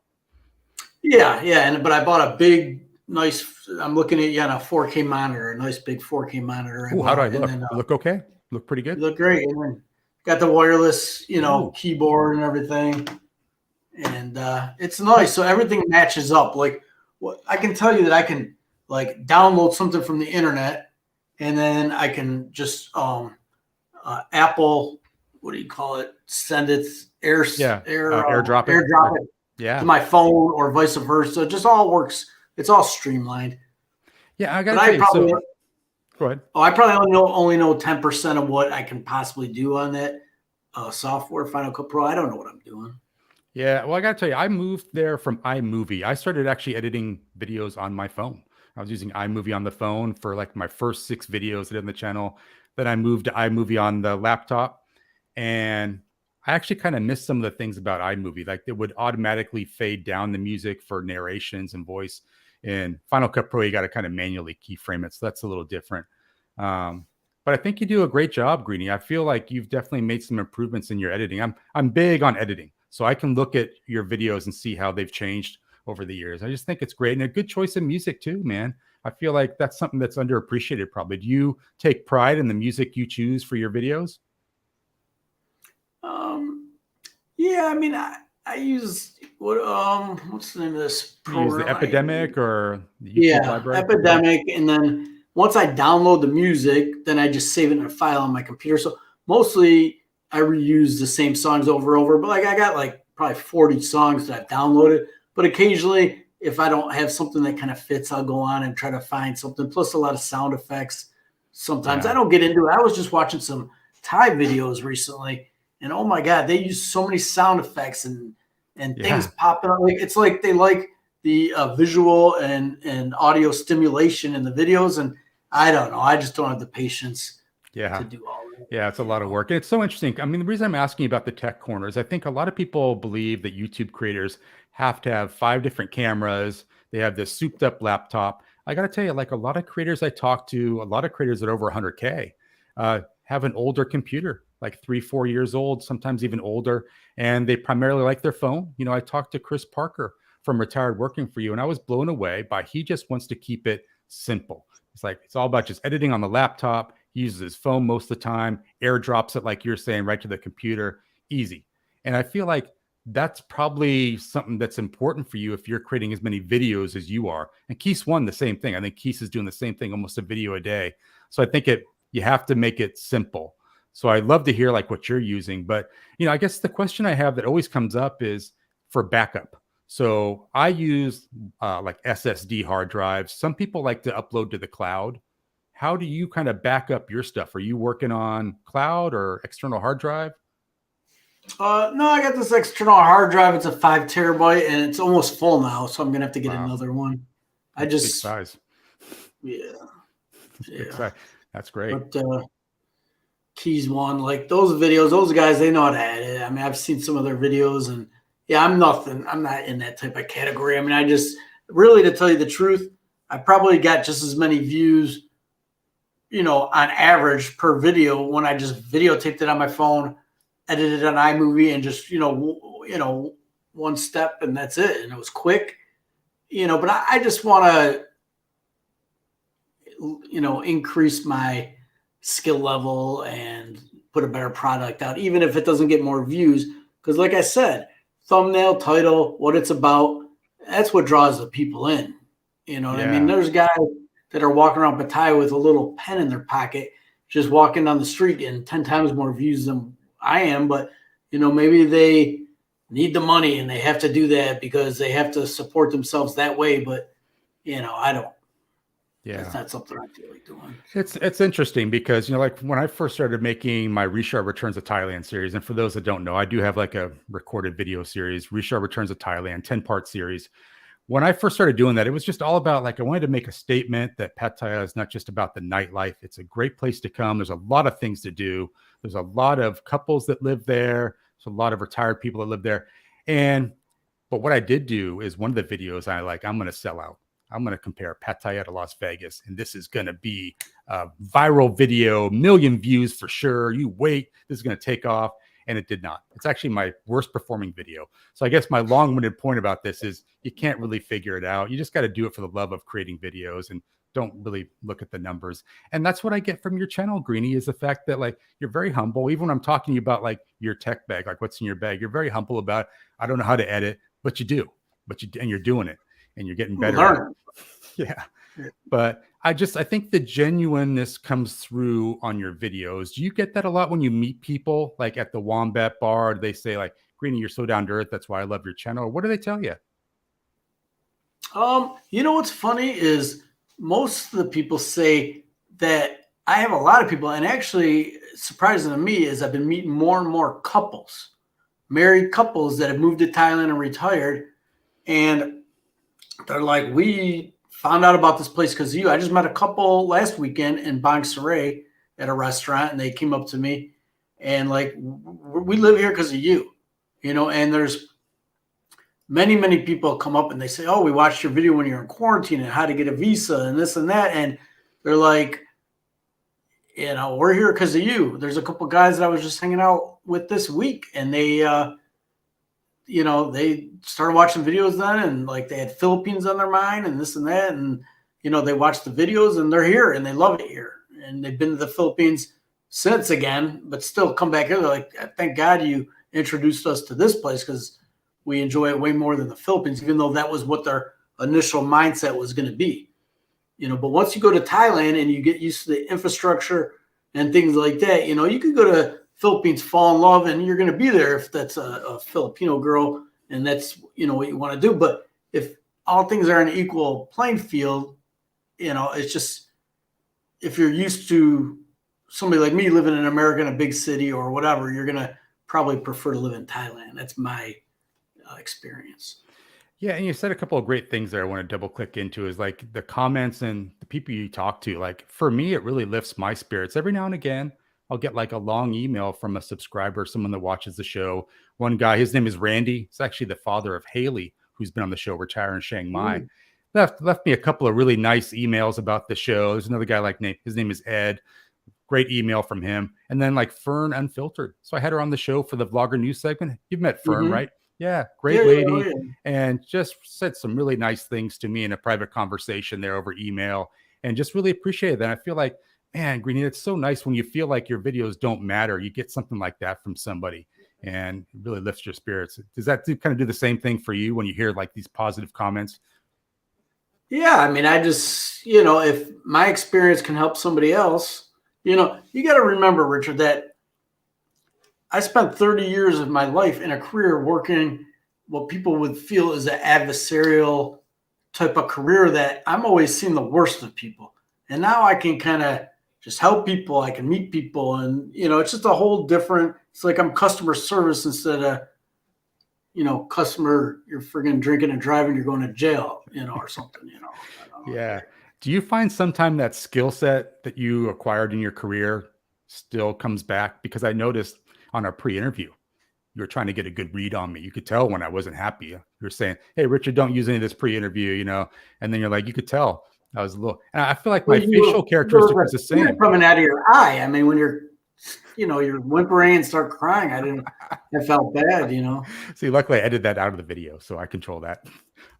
Yeah. But I bought a big, nice, I'm looking at on a 4K monitor, a nice big 4K monitor. Ooh, how do I look? Then, look okay? Look pretty good? Look great. And then got the wireless, you know, keyboard and everything. And it's nice. So everything matches up. Like, what I can tell you that I can like download something from the internet, and then I can just Apple, what do you call it? Send it airdrop it to my phone, or vice versa. It just all works. It's all streamlined. Yeah, I got to go ahead. I probably only know 10% of what I can possibly do on that software, Final Cut Pro. I don't know what I'm doing. Yeah, well, I got to tell you, I moved there from iMovie. I started actually editing videos on my phone. I was using iMovie on the phone for like my first 6 videos that in the channel. Then I moved to iMovie on the laptop, and I actually kind of missed some of the things about iMovie. Like, it would automatically fade down the music for narrations and voice. In Final Cut Pro, you got to kind of manually keyframe it, so that's a little different. But I think you do a great job, Greeny. I feel like you've definitely made some improvements in your editing. I'm big on editing, so I can look at your videos and see how they've changed over the years. I just think it's great, and a good choice of music too, man. I feel like that's something that's underappreciated probably. Do you take pride in the music you choose for your videos? Yeah, I mean, I use what's the name of this program? You use the Epidemic or the YouTube library? Epidemic, and then once I download the music, then I just save it in a file on my computer. So mostly I reuse the same songs over and over, but like I got like probably 40 songs that I've downloaded. But occasionally, if I don't have something that kind of fits, I'll go on and try to find something. Plus a lot of sound effects. Sometimes I don't get into it. I was just watching some Thai videos recently, and oh my God, they use so many sound effects and things popping up. Like, it's like they like the visual and audio stimulation in the videos, and I don't know. I just don't have the patience Yeah. to do all that. Yeah, it's a lot of work. And it's so interesting. I mean, the reason I'm asking you about the tech corner is I think a lot of people believe that YouTube creators have to have 5 different cameras. They have this souped up laptop. I got to tell you, like a lot of creators I talk to, a lot of creators that are over 100K have an older computer, like 3-4 years old, sometimes even older. And they primarily like their phone. You know, I talked to Chris Parker from Retired Working For You, and I was blown away by he just wants to keep it simple. It's like, it's all about just editing on the laptop. He uses his phone most of the time, airdrops it, like you're saying, right to the computer, easy. And I feel like that's probably something that's important for you if you're creating as many videos as you are. And Keith's the same thing. I think Keith is doing the same thing, almost a video a day. So I think you have to make it simple. So I'd love to hear like what you're using. But, you know, I guess the question I have that always comes up is for backup. So I use like SSD hard drives. Some people like to upload to the cloud. How do you kind of back up your stuff? Are you working on cloud or external hard drive? No, I got this external hard drive. It's a 5 terabyte and it's almost full now. So I'm going to have to get another one. Big size. Yeah. Big size. That's great. But Keys one, like those videos, those guys, they know how to edit. I mean, I've seen some of their videos and yeah, I'm not in that type of category. I mean, I just really, to tell you the truth, I probably got just as many views, you know, on average per video when I just videotaped it on my phone, edited it on iMovie and just, you know, one step and that's it. And it was quick, you know, but I just want to, you know, increase my skill level and put a better product out, even if it doesn't get more views. Because like I said, thumbnail, title, what it's about, that's what draws the people in. You know what I mean? There's guys that are walking around Pattaya with a little pen in their pocket, just walking down the street and 10 times more views than I am. But, you know, maybe they need the money and they have to do that because they have to support themselves that way. But, you know, I don't. Yeah, that's not something I feel like doing. It's interesting because, you know, like when I first started making my Reshard Returns to Thailand series, and for those that don't know, I do have like a recorded video series, Reshard Returns to Thailand, 10-part series. When I first started doing that, it was just all about like I wanted to make a statement that Pattaya is not just about the nightlife. It's a great place to come. There's a lot of things to do. There's a lot of couples that live there. There's a lot of retired people that live there. But what I did do is one of the videos I'm going to sell out. I'm going to compare Pattaya to Las Vegas, and this is going to be a viral video, million views for sure. You wait, this is going to take off. And it did not. It's actually my worst performing video. So I guess my long-winded point about this is you can't really figure it out. You just got to do it for the love of creating videos and don't really look at the numbers. And that's what I get from your channel, Greeny, is the fact that like you're very humble. Even when I'm talking to you about like your tech bag, like what's in your bag, you're very humble about, I don't know how to edit, but you do. And you're doing it and you're getting better at it. Yeah. But I think the genuineness comes through on your videos. Do you get that a lot when you meet people like at the Wombat bar? Do they say like, Greeny, you're so down to earth. That's why I love your channel. Or what do they tell you? You know, what's funny is most of the people say that I have a lot of people, and actually surprising to me is I've been meeting more and more couples, married couples that have moved to Thailand and retired. And they're like, we found out about this place because of you. I just met a couple last weekend in Bang Sarai at a restaurant, and they came up to me and like, we live here because of you, you know. And there's many, many people come up and they say, oh, we watched your video when you're in quarantine and how to get a visa and this and that. And they're like, you know, we're here because of you. There's a couple guys that I was just hanging out with this week, and they, you know, they started watching videos then, and like they had Philippines on their mind and this and that. And, you know, they watched the videos and they're here and they love it here. And they've been to the Philippines since again, but still come back here. They're like, thank God you introduced us to this place because we enjoy it way more than the Philippines, even though that was what their initial mindset was going to be. You know, but once you go to Thailand and you get used to the infrastructure and things like that, you know, you could go to Philippines, fall in love, and you're going to be there if that's a Filipino girl and that's, you know, what you want to do. But if all things are an equal playing field, you know, it's just, if you're used to somebody like me living in America in a big city or whatever, you're going to probably prefer to live in Thailand. That's my experience. Yeah, and you said a couple of great things there I want to double click into is like the comments and the people you talk to. Like for me, it really lifts my spirits. Every now and again, I'll get like a long email from a subscriber, someone that watches the show. One guy, his name is Randy. He's actually the father of Haley, who's been on the show, Retire in Chiang Mai. Left me a couple of really nice emails about the show. There's another guy his name is Ed. Great email from him. And then like Fern Unfiltered. So I had her on the show for the Vlogger News segment. You've met Fern, right? Yeah, great lady. And just said some really nice things to me in a private conversation there over email, and just really appreciated that. I feel like, man, Greeny, it's so nice when you feel like your videos don't matter. You get something like that from somebody and it really lifts your spirits. Does that kind of do the same thing for you when you hear like these positive comments? Yeah, I mean, I just, if my experience can help somebody else, you got to remember, Richard, that I spent 30 years of my life in a career working what people would feel is an adversarial type of career that I'm always seeing the worst of people. And now I can kind of just help people. I can meet people, and, it's just a whole different, it's like I'm customer service instead of, customer, you're friggin' drinking and driving, you're going to jail, or something, Yeah. Do you find sometime that skill set that you acquired in your career still comes back? Because I noticed on our pre-interview, you were trying to get a good read on me. You could tell when I wasn't happy. You were saying, "Hey, Richard, don't use any of this pre-interview," and then you're like, you could tell I was a little, and I feel like my facial characteristic was the same. Coming out of your eye. I mean, when you're whimpering and start crying, I felt bad, See, luckily I edited that out of the video, so I control that.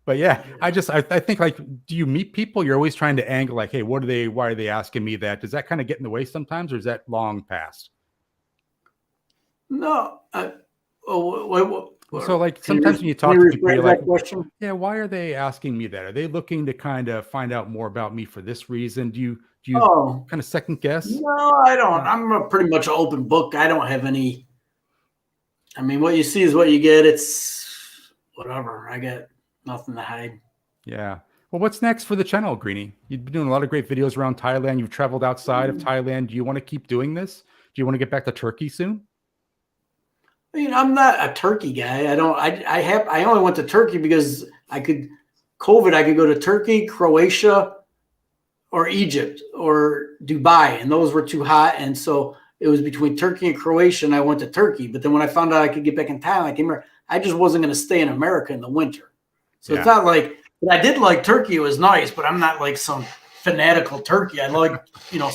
But yeah, I think, like, do you meet people? You're always trying to angle like, hey, why are they asking me that? Does that kind of get in the way sometimes, or is that long past? No. So like sometimes when you talk to people, you're like, yeah, why are they asking me that? Are they looking to kind of find out more about me for this reason? Do you kind of second guess? No, I don't. I'm a pretty much an open book. I don't have any. I mean, what you see is what you get. It's whatever. I got nothing to hide. Yeah. Well, what's next for the channel, Greeny? You've been doing a lot of great videos around Thailand. You've traveled outside of Thailand. Do you want to keep doing this? Do you want to get back to Turkey soon? I mean, I'm not a Turkey guy. I only went to Turkey because I could go to Turkey, Croatia, or Egypt or Dubai, and those were too hot. And so it was between Turkey and Croatia, and I went to Turkey. But then when I found out I could get back in Thailand, I just wasn't going to stay in America in the winter. So It's not like, but I did like Turkey. It was nice, but I'm not like some fanatical Turkey. I like,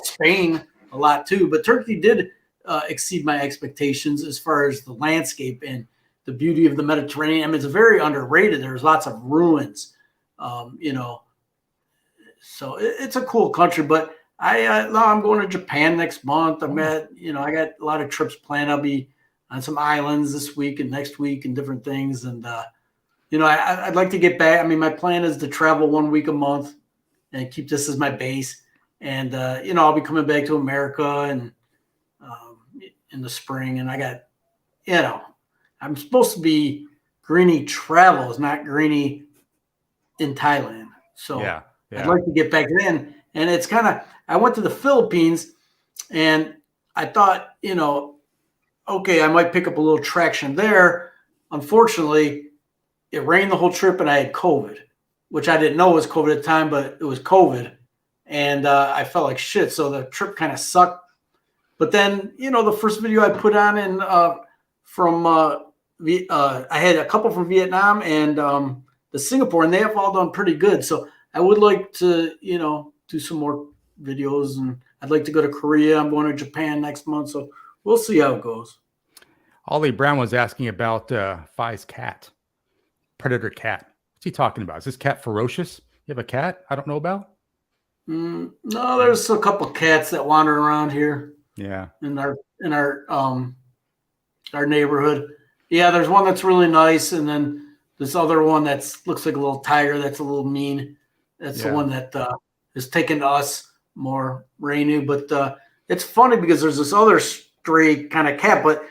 Spain a lot too. But Turkey did exceed my expectations as far as the landscape and the beauty of the Mediterranean. I mean, it's very underrated. There's lots of ruins, so it's a cool country. But I'm going to Japan next month. I got a lot of trips planned. I'll be on some islands this week and next week and different things. And, I'd like to get back. I mean, my plan is to travel 1 week a month and keep this as my base. And, I'll be coming back to America and in the spring. And I got, I'm supposed to be Greeny Travels, not Greeny in Thailand. So I'd like to get back in. And it's I went to the Philippines and I thought, okay, I might pick up a little traction there. Unfortunately, it rained the whole trip and I had COVID, which I didn't know was COVID at the time, but it was COVID. And I felt like shit. So the trip kind of sucked. But then, the first video I put on I had a couple from Vietnam and the Singapore, and they have all done pretty good. So I would like to, do some more videos, and I'd like to go to Korea. I'm going to Japan next month. So we'll see how it goes. Ollie Brown was asking about Fai's cat, predator cat. What's he talking about? Is this cat ferocious? You have a cat I don't know about? No, there's a couple cats that wander around here. Yeah. In our neighborhood. Yeah, there's one that's really nice, and then this other one looks like a little tiger that's a little mean. That's the one that is taken to us more, Rainu. But it's funny because there's this other stray kind of cat, but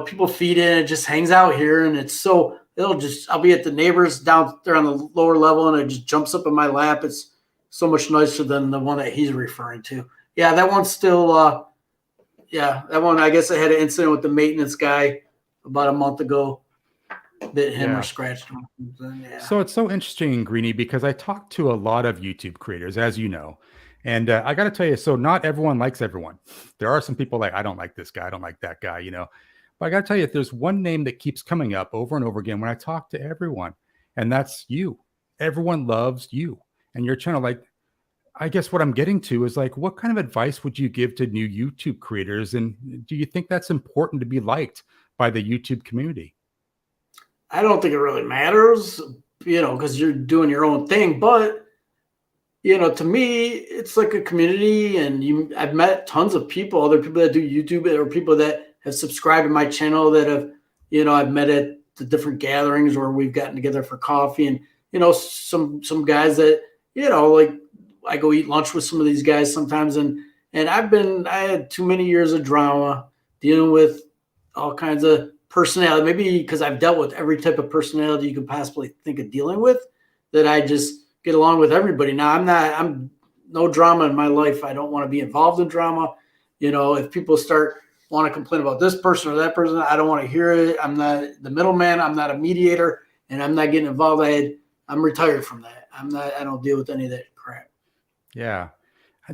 people feed it and it just hangs out here, and I'll be at the neighbors down there on the lower level, and it just jumps up in my lap. It's so much nicer than the one that he's referring to. Yeah, that one's still, that one, I guess I had an incident with the maintenance guy about a month ago. bit him Yeah. or scratched him. Yeah. So it's so interesting, Greeny, because I talk to a lot of YouTube creators, as you know, and I got to tell you, so not everyone likes everyone. There are some people like, I don't like this guy, I don't like that guy, you know. But I got to tell you, there's one name that keeps coming up over and over again when I talk to everyone, and that's you. Everyone loves you and your channel. Like, I guess what I'm getting to is like, what kind of advice would you give to new YouTube creators? And do you think that's important to be liked by the YouTube community? I don't think it really matters, you know, because you're doing your own thing. But, you know, to me, it's like a community, and I've met tons of people, other people that do YouTube, or people that have subscribed to my channel that have, you know, I've met at the different gatherings where we've gotten together for coffee, and, you know, some guys that, you know, like I go eat lunch with some of these guys sometimes. And I had too many years of drama dealing with all kinds of personality, maybe because I've dealt with every type of personality you could possibly think of dealing with, that I just get along with everybody. Now I'm no drama in my life. I don't want to be involved in drama. You know, if people want to complain about this person or that person, I don't want to hear it. I'm not the middleman. I'm not a mediator, and I'm not getting involved. I'm retired from that. I don't deal with any of that crap. Yeah.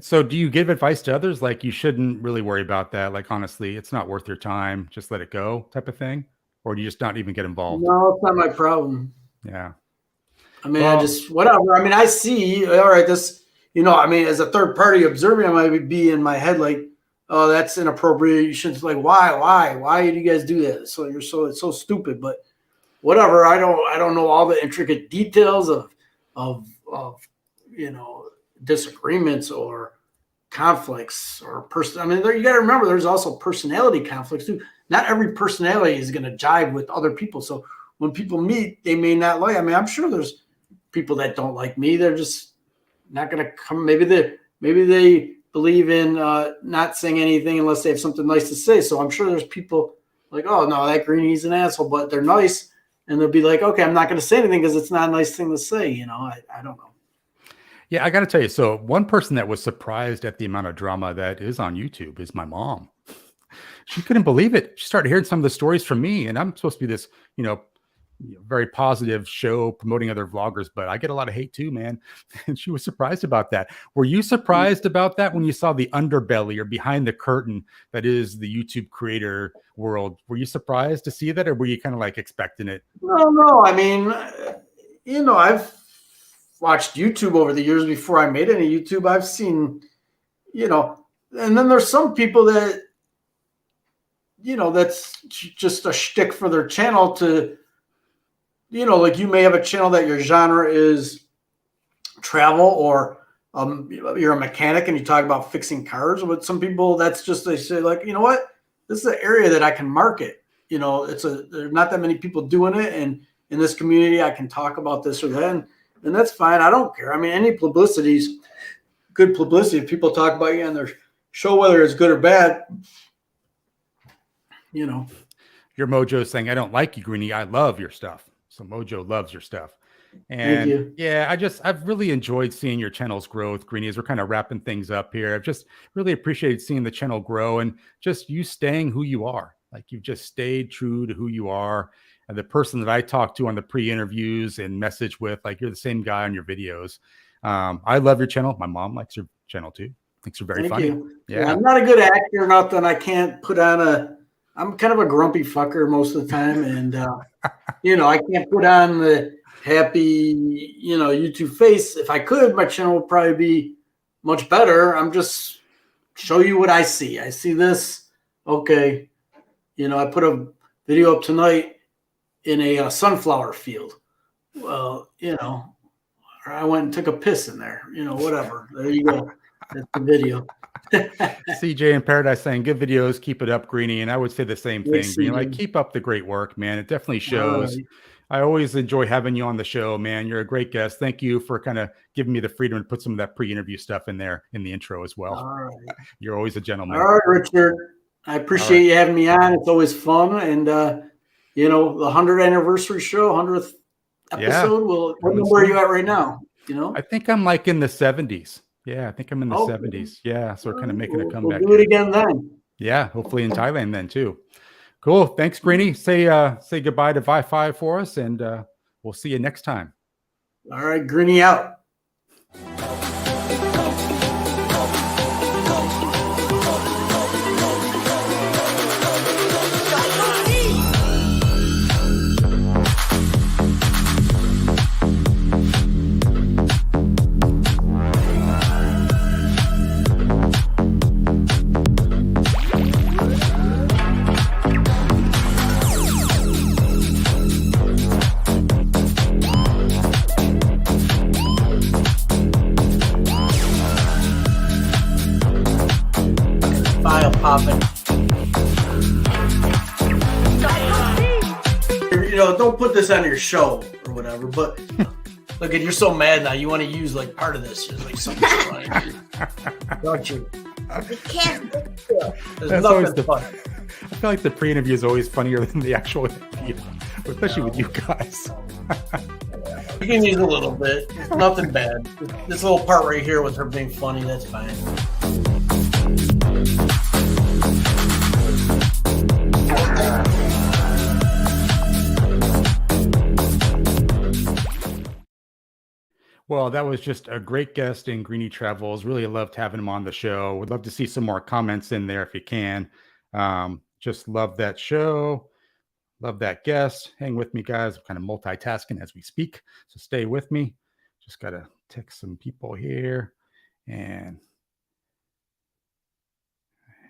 So do you give advice to others? Like, you shouldn't really worry about that. Like, honestly, it's not worth your time. Just let it go type of thing. Or do you just not even get involved? No, it's not my problem. Yeah. I mean, I just, whatever. I mean, I see, all right, this, you know, I mean, as a third party observing, I might be in my head like, oh, that's inappropriate. You shouldn't, like, why do you guys do that? So it's so stupid. But whatever. I don't know all the intricate details of you know, disagreements or conflicts or person. I mean, you got to remember, there's also personality conflicts too. Not every personality is going to jive with other people. So when people meet, they may not like. I mean, I'm sure there's people that don't like me. They're just not going to come. Maybe they believe in not saying anything unless they have something nice to say. So I'm sure there's people like, oh no, that Greeny's an asshole, but they're nice, and they'll be like, okay, I'm not going to say anything because it's not a nice thing to say. You know, I don't know. Yeah, I got to tell you. So one person that was surprised at the amount of drama that is on YouTube is my mom. She couldn't believe it. She started hearing some of the stories from me, and I'm supposed to be this, you know, very positive show promoting other vloggers, but I get a lot of hate too, man. And she was surprised about that. Were you surprised about that when you saw the underbelly or behind the curtain that is the YouTube creator world? Were you surprised to see that, or were you kind of like expecting it? No. I mean, you know, I've watched YouTube over the years before I made any YouTube. I've seen, you know, and then there's some people that, you know, that's just a shtick for their channel to, you know, like you may have a channel that your genre is travel, or you're a mechanic and you talk about fixing cars. But some people, that's just, they say like, you know what, this is an area that I can market. You know, there's not that many people doing it, and in this community, I can talk about this or that, and that's fine. I don't care. I mean, any publicity is good publicity. If people talk about you on their show, whether it's good or bad, you know. Your Mojo is saying, I don't like you, Greeny. I love your stuff. So Mojo loves your stuff. And yeah, I've really enjoyed seeing your channel's growth, Greeny, as we're kind of wrapping things up here. I've just really appreciated seeing the channel grow, and just you staying who you are. Like, you've just stayed true to who you are. And the person that I talk to on the pre-interviews and message with, like, you're the same guy on your videos. I love your channel. My mom likes your channel too. Thinks you're very funny. Yeah, I'm not a good actor or nothing. I can't put on I'm kind of a grumpy fucker most of the time. And, you know, I can't put on the happy, you know, YouTube face. If I could, my channel would probably be much better. I'm just show you what I see. I see this. Okay. You know, I put a video up tonight in a sunflower field. Well, you know, I went and took a piss in there, you know, whatever. There you go. That's the video. CJ in Paradise saying, good videos, keep it up, Greeny. And I would say the same thing, Greeny. Like, keep up the great work, man. It definitely shows. I always enjoy having you on the show, man. You're a great guest. Thank you for kind of giving me the freedom to put some of that pre-interview stuff in there in the intro as well. All right. You're always a gentleman. All right, Richard. I appreciate you having me on. It's always fun. And, you know, the 100th anniversary show, 100th episode. Well, what number are you at right now? You know, I think I'm like in the 70s. Yeah, I think I'm in the 70s. Yeah, so we're kind of making a comeback. We'll do it again then. Yeah, hopefully in Thailand then too. Cool. Thanks, Greeny. Say goodbye to Fai Fai for us, and we'll see you next time. All right, Greeny out. File popping. You know, don't put this on your show or whatever, but look at, you're so mad now. You want to use like part of this. You're like something funny. Don't you? We can't. There's That's always nothing fun. I feel like the pre-interview is always funnier than the actual interview, especially with you guys. You can use a little bit. Nothing bad. This little part right here with her being funny, that's fine. Well, that was just a great guest in Greeny Travels. Really loved having him on the show. Would love to see some more comments in there if you can. Just love that show. Love that guest. Hang with me, guys. I'm kind of multitasking as we speak, so stay with me. Just got to text some people here and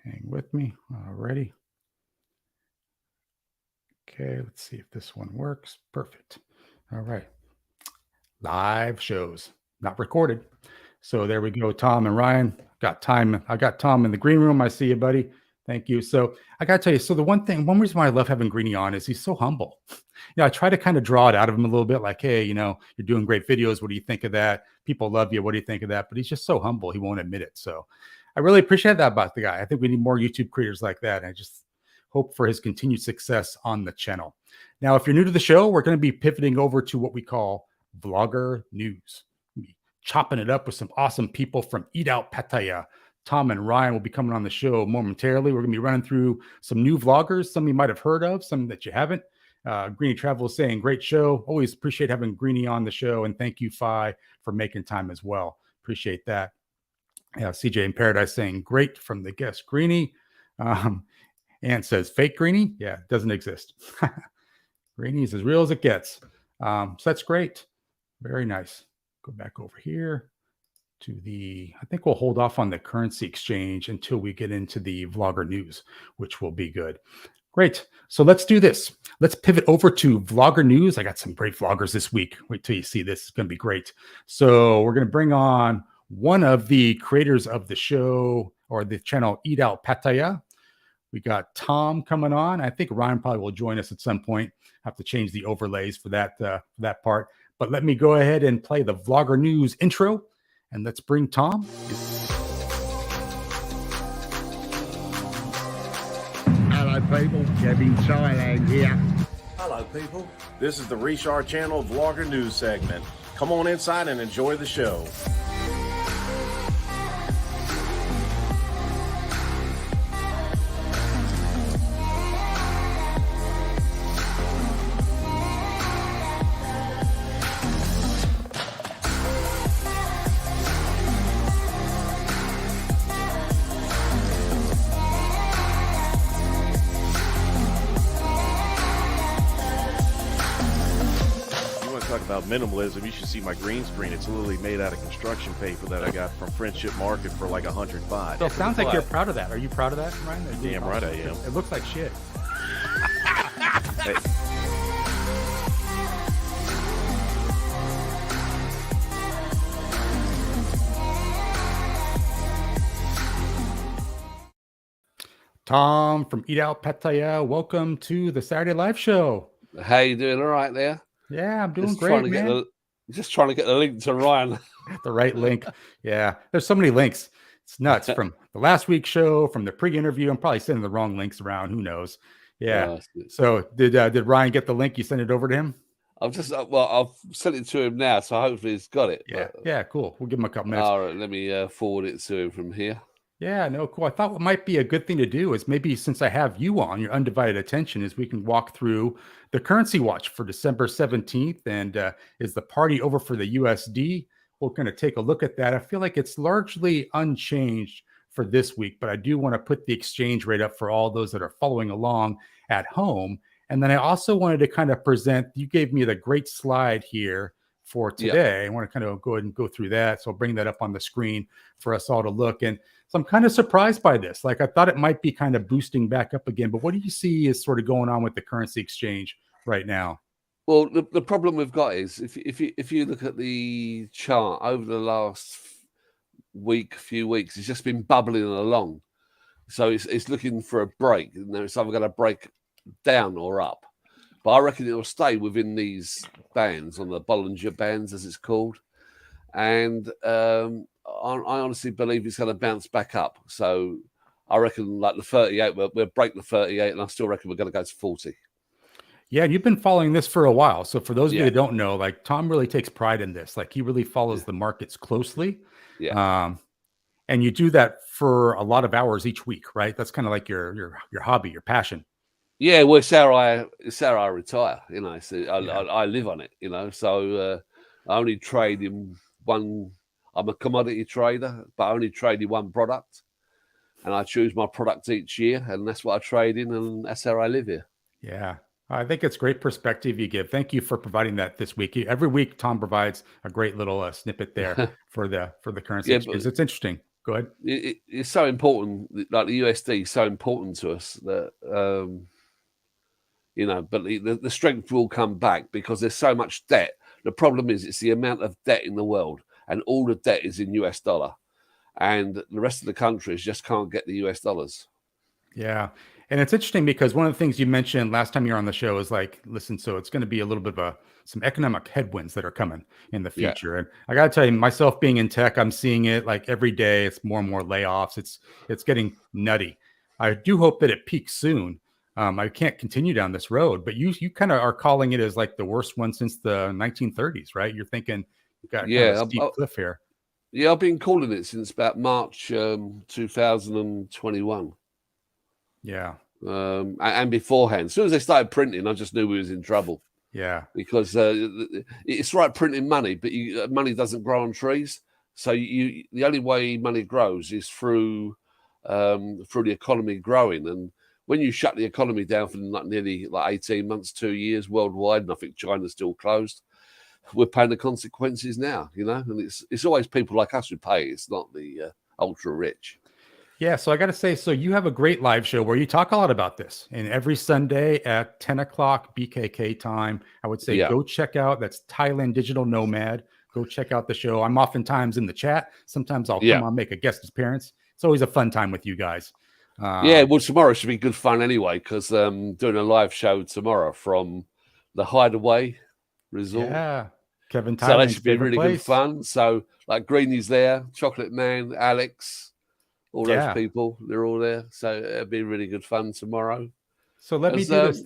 hang with me. Alrighty. Okay, let's see if this one works. Perfect. All right. Live shows, not recorded. So there we go. Tom and Ryan got time. I got Tom in the green room. I see you, buddy. Thank you. So I got to tell you, so one reason why I love having Greeny on is he's so humble. I try to kind of draw it out of him a little bit like, hey, you're doing great videos. What do you think of that? People love you. What do you think of that? But he's just so humble. He won't admit it. So I really appreciate that about the guy. I think we need more YouTube creators like that. And I just hope for his continued success on the channel. Now, if you're new to the show, we're going to be pivoting over to what we call vlogger news. We'll be chopping it up with some awesome people from Eat Out Pattaya. Tom and Ryan will be coming on the show momentarily. We're going to be running through some new vloggers, some you might have heard of, some that you haven't. Greeny Travels saying, great show. Always appreciate having Greeny on the show. And thank you, Fai, for making time as well. Appreciate that. CJ in Paradise saying, great from the guest Greeny. And says, fake Greeny? Yeah, it doesn't exist. Greeny is as real as it gets. So that's great. Very nice. Go back over here to I think we'll hold off on the currency exchange until we get into the vlogger news, which will be good. Great. So let's do this. Let's pivot over to vlogger news. I got some great vloggers this week. Wait till you see this. It's going to be great. So we're going to bring on one of the creators of the show or the channel Eat Out Pattaya. We got Tom coming on. I think Ryan probably will join us at some point. Have to change the overlays for that part. But let me go ahead and play the vlogger news intro, and let's bring Tom. Hello, people. Kevin Thailand here. Hello, people. This is the Richard Channel Vlogger News segment. Come on inside and enjoy the show. About minimalism, you should see my green screen. It's literally made out of construction paper that I got from Friendship Market for like $100. So it sounds like you're proud of that. Are you proud of that, Ryan? Damn right I am. It looks like shit. Hey. Tom from Eat Out Pattaya, welcome to the Saturday Live Show. How you doing? All right there? Yeah, I'm doing great, man. Just trying to get the link to Ryan. The right link. Yeah, there's so many links. It's nuts. From the last week's show, from the pre-interview. I'm probably sending the wrong links around. Who knows? Yeah. So did Ryan get the link? You sent it over to him? I've sent it to him now, so hopefully he's got it. Yeah. Yeah. Cool. We'll give him a couple minutes. All right. Let me forward it to him from here. Yeah, no, cool. I thought what might be a good thing to do is maybe since I have you on your undivided attention, is we can walk through the currency watch for December 17th. And is the party over for the USD? We're going to take a look at that. I feel like it's largely unchanged for this week, but I do want to put the exchange rate up for all those that are following along at home. And then I also wanted to kind of present, you gave me the great slide here for today. I want to kind of go ahead and go through that. So I'll bring that up on the screen for us all to look. And so I'm kind of surprised by this. Like I thought it might be kind of boosting back up again, but what do you see is sort of going on with the currency exchange right now? Well, the problem we've got is if you look at the chart over the last few weeks, it's just been bubbling along. So it's looking for a break. You know, it's either going to break down or up. But I reckon it will stay within these bands, on the Bollinger bands, as it's called. And I honestly believe it's going to bounce back up. So I reckon like the 38, we'll break the 38, and I still reckon we're going to go to 40. Yeah, and you've been following this for a while. So for those of you that don't know, like Tom really takes pride in this. Like he really follows the markets closely. Yeah. And you do that for a lot of hours each week, right? That's kind of like your hobby, your passion. Yeah, well, it's how I retire. You know, so I live on it. You know, so I only trade in one. I'm a commodity trader, but I only trade in one product, and I choose my product each year, and that's what I trade in, and that's how I live here. Yeah, I think it's great perspective you give. Thank you for providing that this week. Every week, Tom provides a great little snippet there for the currency exchange. It's interesting. Go ahead. It's so important. Like the USD is so important to us that. You know, but the strength will come back because there's so much debt. The problem is it's the amount of debt in the world, and all the debt is in US dollar, and the rest of the countries just can't get the US dollars. Yeah. And it's interesting because one of the things you mentioned last time you were on the show is like, listen, so it's going to be a little bit of some economic headwinds that are coming in the future. And I got to tell you, myself being in tech, I'm seeing it like every day. It's more and more layoffs. It's getting nutty. I do hope that it peaks soon. I can't continue down this road, but you kind of are calling it as like the worst one since the 1930s, right? You're thinking you got kind of a steep cliff here. Yeah, I've been calling it since about March 2021. Yeah. And beforehand, as soon as they started printing, I just knew we was in trouble. Yeah. Because it's right printing money, but money doesn't grow on trees. So the only way money grows is through the economy growing. And when you shut the economy down for nearly 18 months, 2 years worldwide, and I think China's still closed, we're paying the consequences now, you know, and it's always people like us who pay. It's not the ultra rich. Yeah. So I got to say, so you have a great live show where you talk a lot about this, and every Sunday at 10 o'clock BKK time, I would say go check out, that's Thailand Digital Nomad. Go check out the show. I'm oftentimes in the chat. Sometimes I'll come on, make a guest appearance. It's always a fun time with you guys. Yeah, well, tomorrow should be good fun anyway, because doing a live show tomorrow from the Hideaway Resort. Yeah, Kevin. So that should be really good fun. So like Greeny's there, Chocolate Man, Alex, all those people, they're all there. So it'll be really good fun tomorrow. So let me do this.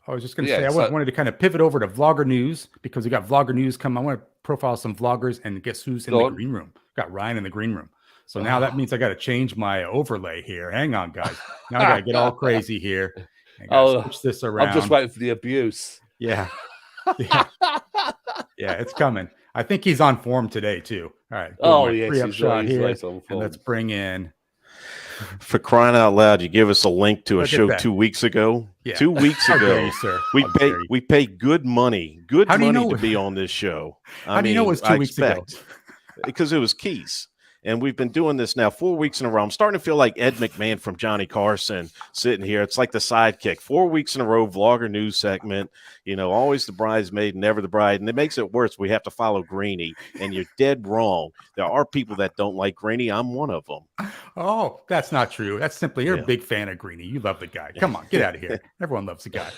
I was just going to say, I wanted to kind of pivot over to vlogger news because we got vlogger news coming. I want to profile some vloggers, and guess who's in the green room? Got Ryan in the green room. So now that means I got to change my overlay here. Hang on, guys. Now I got to get all crazy here. Switch this around. I'm just waiting for the abuse. Yeah. Yeah, it's coming. I think he's on form today too. All right. Yes, shot here. And let's bring in. For crying out loud, you give us a link to a show 2 weeks ago. Yeah. 2 weeks ago, you, sir. we pay good money to be on this show. How do you know it was 2 weeks ago? Because it was Keys. And we've been doing this now 4 weeks in a row. I'm starting to feel like Ed McMahon from Johnny Carson sitting here. It's like the sidekick. 4 weeks in a row, vlogger news segment. You know, always the bridesmaid, never the bride. And it makes it worse. We have to follow Greeny. And you're dead wrong. There are people that don't like Greeny. I'm one of them. Oh, that's not true. That's simply you're a big fan of Greeny. You love the guy. Come on, get out of here. Everyone loves the guy.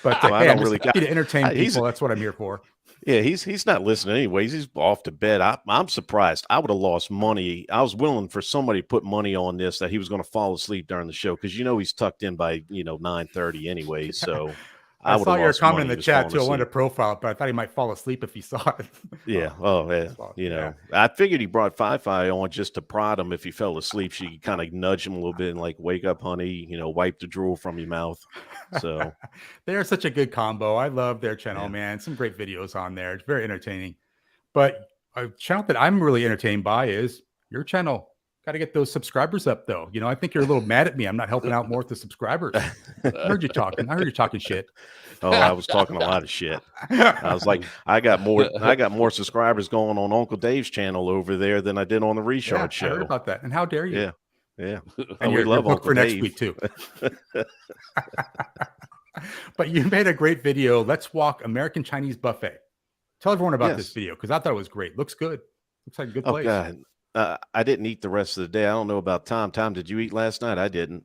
But I don't really to entertain people. That's what I'm here for. Yeah, he's not listening anyways. He's off to bed. I'm surprised. I would have lost money. I was willing for somebody to put money on this that he was going to fall asleep during the show because he's tucked in by 9:30 anyway. So I saw your lost comment in money. the He was chat falling too. I wanted to asleep. profile it, but I thought he might fall asleep if he saw it. Yeah. Oh, yeah. You know, I figured he brought Fai Fai on just to prod him. If he fell asleep, she could kind of nudge him a little bit and like, wake up, honey, you know, wipe the drool from your mouth. So they're such a good combo. I love their channel, man. Some great videos on there. It's very entertaining. But a channel that I'm really entertained by is your channel. Got to get those subscribers up, though. You know, I think you're a little mad at me. I'm not helping out more with the subscribers. I heard you talking. I heard you talking shit. Oh, I was talking a lot of shit. I was like, I got more subscribers going on Uncle Dave's channel over there than I did on the Richard show. I heard about that. And how dare you? Yeah. Yeah. And we love booked Uncle for Dave. next week, too. But you made a great video. Let's walk American Chinese buffet. Tell everyone about this video because I thought it was great. Looks good. Looks like a good place. God. I didn't eat the rest of the day. I don't know about Tom. Tom, did you eat last night? I didn't.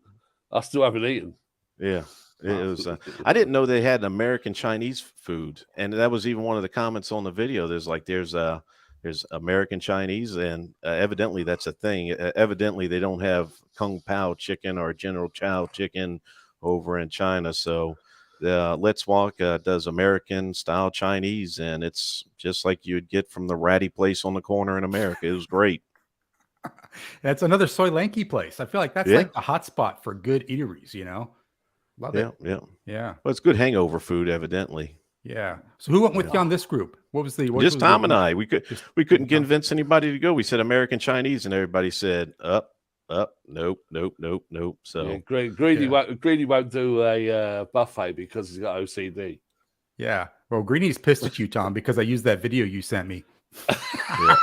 I still haven't eaten. Yeah. It was. I didn't know they had American Chinese food, and that was even one of the comments on the video. There's American Chinese, and evidently that's a thing. Evidently they don't have Kung Pao chicken or General Chow chicken over in China. So Let's Walk does American style Chinese, and it's just like you'd get from the ratty place on the corner in America. It was great. That's another Soy Lanky place. I feel like that's like a hot spot for good eateries, you know? Love it. Yeah. Well, it's good hangover food, evidently. Yeah. So who went with you on this group? What was the just Tom and I? We couldn't convince anybody to go. We said American Chinese, and everybody said nope. So Greeny won't do a buffet because he's got OCD. Yeah. Well, Greeny's pissed at you, Tom, because I used that video you sent me. I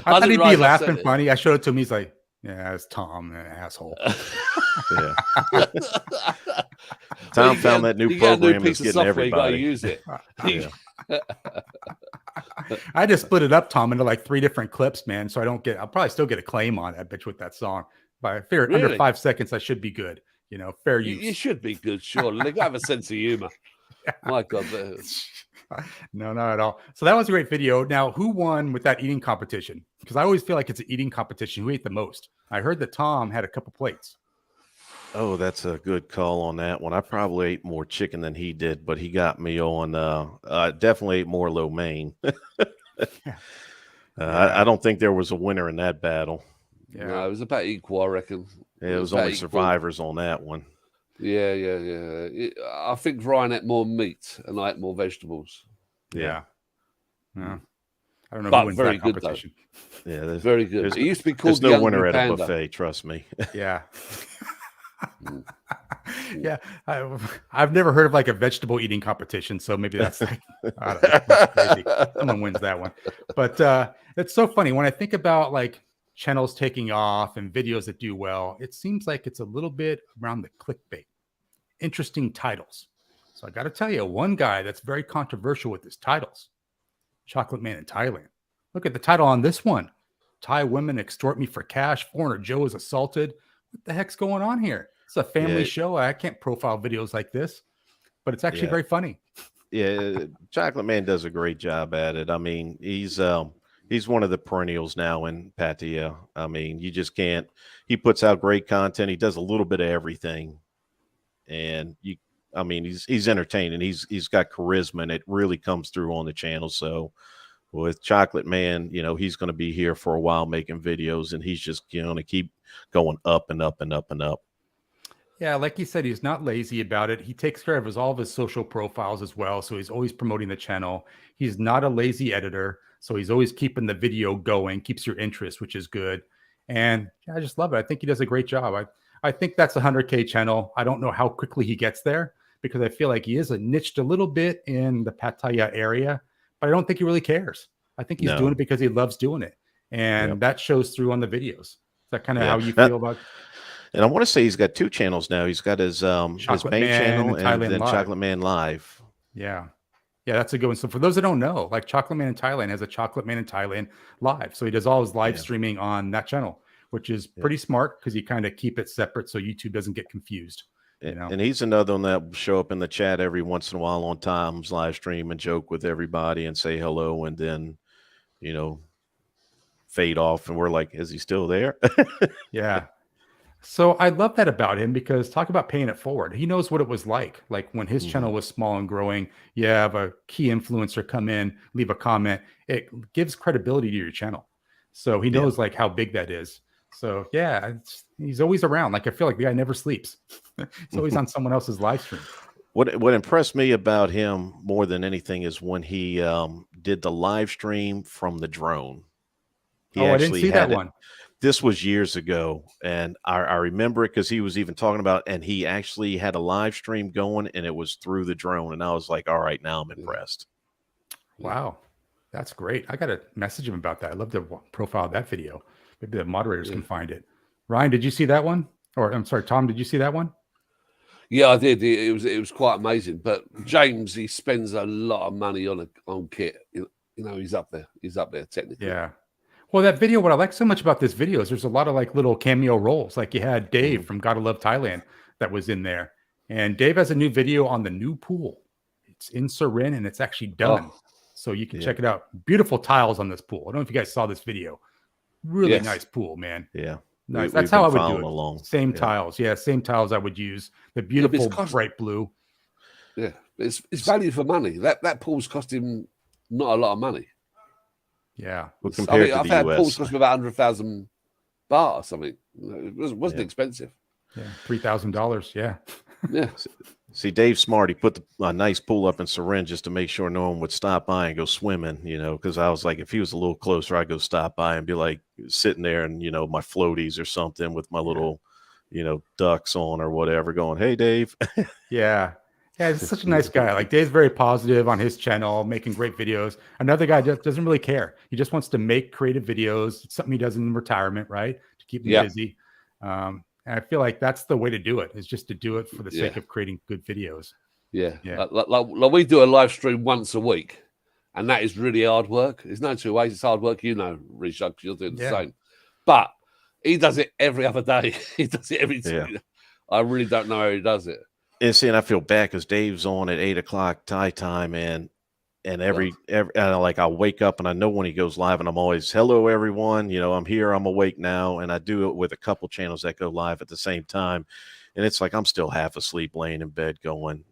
thought he'd be laughing funny. I showed it to him. He's like, "Yeah, it's Tom, an asshole." Yeah. Tom found that new program is getting everybody. Use it. I just split it up, Tom, into like 3 different clips, man. So I'll probably still get a claim on that bitch with that song. But I figured under 5 seconds, I should be good. You know, fair use. You should be good, surely. They have a sense of humor. My God. No, not at all. So that was a great video. Now, who won with that eating competition? Because I always feel like it's an eating competition. Who ate the most? I heard that Tom had a couple plates. Oh, that's a good call on that one. I probably ate more chicken than he did, but he got me on. Definitely ate more lo mein. I don't think there was a winner in that battle. Yeah, no, it was about equal, I reckon. Yeah, it was only survivors on that one. Yeah. I think Ryan ate more meat and I ate more vegetables. Yeah. I don't know but who wins very that good, competition. Though. Yeah, very good. It used to be called there's no winner at a buffet, trust me. Yeah. Yeah, I've never heard of like a vegetable eating competition, so maybe that's like, I don't know, that's crazy. Someone wins that one. But it's so funny when I think about like channels taking off and videos that do well. It seems like it's a little bit around the clickbait, interesting titles. So I got to tell you, one guy that's very controversial with his titles, Chocolate Man in Thailand. Look at the title on this one: Thai women extort me for cash. Foreigner Joe is assaulted. What the heck's going on here? It's a family show. I can't profile videos like this, but it's actually very funny. Yeah, Chocolate Man does a great job at it. I mean, he's one of the perennials now in Pattaya. I mean, you just can't. He puts out great content. He does a little bit of everything, and he's entertaining. He's got charisma, and it really comes through on the channel. So with Chocolate Man, you know, he's going to be here for a while making videos, and he's just going to keep going up and up and up and up. Yeah, like he said, he's not lazy about it. He takes care of all of his social profiles as well, so he's always promoting the channel. He's not a lazy editor, so he's always keeping the video going, keeps your interest, which is good. And I just love it. I think he does a great job. I think that's a 100K channel. I don't know how quickly he gets there because I feel like he is niched a little bit in the Pattaya area, but I don't think he really cares. I think he's doing it because he loves doing it, and that shows through on the videos. Is that kind of how you feel about it? And I want to say he's got 2 channels now. He's got his main channel and then Live. Chocolate Man Live. Yeah, that's a good one. So for those that don't know, like Chocolate Man in Thailand has a Chocolate Man in Thailand Live. So he does all his live streaming on that channel, which is pretty smart because you kind of keep it separate so YouTube doesn't get confused. You know? And he's another one that will show up in the chat every once in a while on Tom's live stream and joke with everybody and say hello, and then, you know, fade off. And we're like, is he still there? Yeah. So I love that about him because talk about paying it forward. He knows what it was like. Like when his Mhm. channel was small and growing, you have a key influencer come in, leave a comment. It gives credibility to your channel. So he Yeah. knows like how big that is. So yeah, he's always around. Like I feel like the guy never sleeps. He's always on someone else's live stream. What impressed me about him more than anything is when he did the live stream from the drone. He Oh, I didn't actually see that had it. one. This was years ago, and I remember it because he was even talking about, and he actually had a live stream going, and it was through the drone, and I was like, all right, now I'm impressed. Wow, that's great. I got to message him about that. I'd love to profile that video. Maybe the moderators can find it. Ryan, did you see that one? Or I'm sorry, Tom, did you see that one? Yeah, I did. It was quite amazing. But James, he spends a lot of money on kit. You know, he's up there. He's up there technically. Yeah. Well, that video, what I like so much about this video is there's a lot of like little cameo roles. Like you had Dave from Gotta Love Thailand that was in there. And Dave has a new video on the new pool. It's in Surin and it's actually done. So you can check it out. Beautiful tiles on this pool. I don't know if you guys saw this video. Really nice pool, man. Yeah. Nice. That's how I would do it. Along. Same tiles. Yeah, same tiles I would use. The beautiful bright blue. Yeah. It's value for money. That pool's cost him not a lot of money. Yeah. Well, compared I've to the had US. pools cost me about 100,000 baht or something. It wasn't expensive. Yeah. $3,000. Yeah. Yeah. See, Dave's smart. He put a nice pool up in Surin just to make sure no one would stop by and go swimming, you know, because I was like, if he was a little closer, I'd go stop by and be like sitting there and, you know, my floaties or something with my little, you know, ducks on or whatever going, hey, Dave. Yeah. Yeah, he's such a nice guy. Like Dave's very positive on his channel, making great videos. Another guy just doesn't really care. He just wants to make creative videos. It's something he does in retirement, right? To keep him busy. And I feel like that's the way to do it, is just to do it for the sake of creating good videos. Yeah. Like we do a live stream once a week, and that is really hard work. There's no two ways. It's hard work. You know, Richard, because you're doing the same. But he does it every other day. He does it every day. Yeah. I really don't know how he does it. And see, and I feel bad because Dave's on at 8 o'clock Thai time, and every like I'll wake up and I know when he goes live, and I'm always, hello everyone, you know, I'm here, I'm awake now, and I do it with a couple channels that go live at the same time, and it's like I'm still half asleep laying in bed going,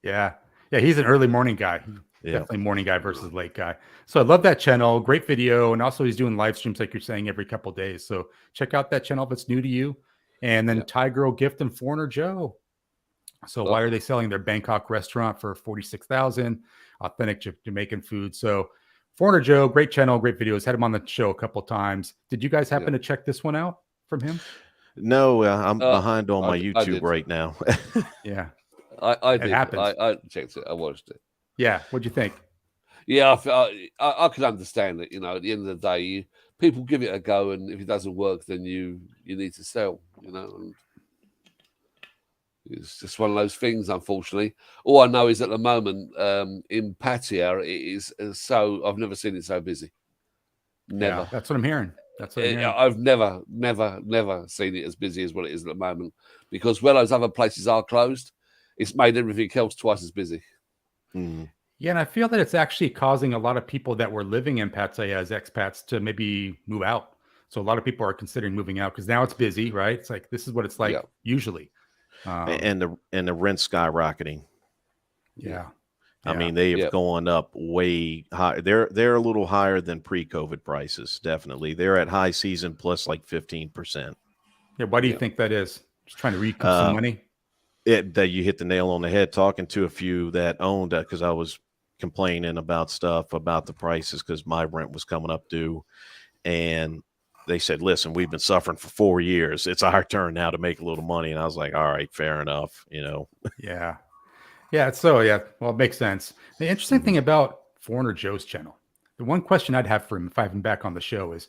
yeah, he's an early morning guy. Definitely morning guy versus late guy. So I love that channel. Great video, and also he's doing live streams like you're saying every couple of days. So check out that channel if it's new to you. And then Thai Girl Gift and Foreigner Joe. So why are they selling their Bangkok restaurant for $46,000? Authentic Jamaican food. So Foreigner Joe, great channel, great videos. Had him on the show a couple times. Did you guys happen to check this one out from him? No, I'm behind on my YouTube right now. Yeah, I did. It happens. I checked it. I watched it. Yeah, what'd you think? Yeah, I could understand it. You know, at the end of the day, people give it a go, and if it doesn't work, then you need to sell. You know. And it's just one of those things, unfortunately. All I know is at the moment in Pattaya, it is so. I've never seen it so busy. Never. Yeah, that's what I'm hearing. That's what I'm hearing. I've never seen it as busy as what it is at the moment, because where those other places are closed, it's made everything else twice as busy. Yeah, and I feel that it's actually causing a lot of people that were living in Pattaya as expats to maybe move out. So a lot of people are considering moving out because now it's busy, right? It's like this is what it's like usually. And the rent skyrocketing. Yeah. I mean, they have gone up way high. They're a little higher than pre-COVID prices. Definitely. They're at high season plus like 15%. Yeah. Why do you think that is? Just trying to recoup some money? That you hit the nail on the head talking to a few that owned that, because I was complaining about stuff about the prices because my rent was coming up due. And they said, listen, we've been suffering for 4 years. It's our turn now to make a little money. And I was like, all right, fair enough. You know? Yeah. Yeah. So, well, it makes sense. The interesting thing about Foreigner Joe's channel, the one question I'd have for him if I have him back on the show is,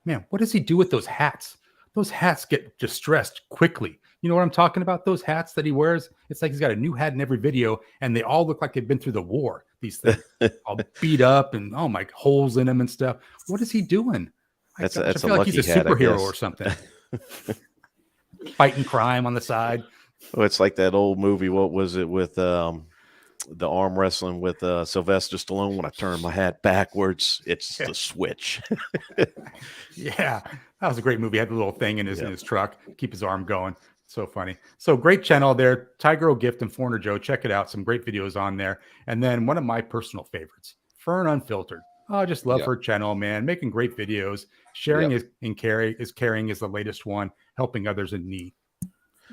man, what does he do with those hats? Those hats get distressed quickly. You know what I'm talking about? Those hats that he wears. It's like he's got a new hat in every video, and they all look like they've been through the war. These things all beat up and holes in them and stuff. What is he doing? That's I a feel like lucky he's a hat, superhero or something. Fighting crime on the side. Well, it's like that old movie. What was it with the arm wrestling with Sylvester Stallone? When I turn my hat backwards, it's the switch. Yeah. That was a great movie. He had the little thing in his truck, keep his arm going. So funny. So great channel there. Tiger Gift and Foreigner Joe. Check it out. Some great videos on there. And then one of my personal favorites, Fern Unfiltered. Oh, I just love her channel, man. Making great videos. Sharing is caring is the latest one. Helping others in need.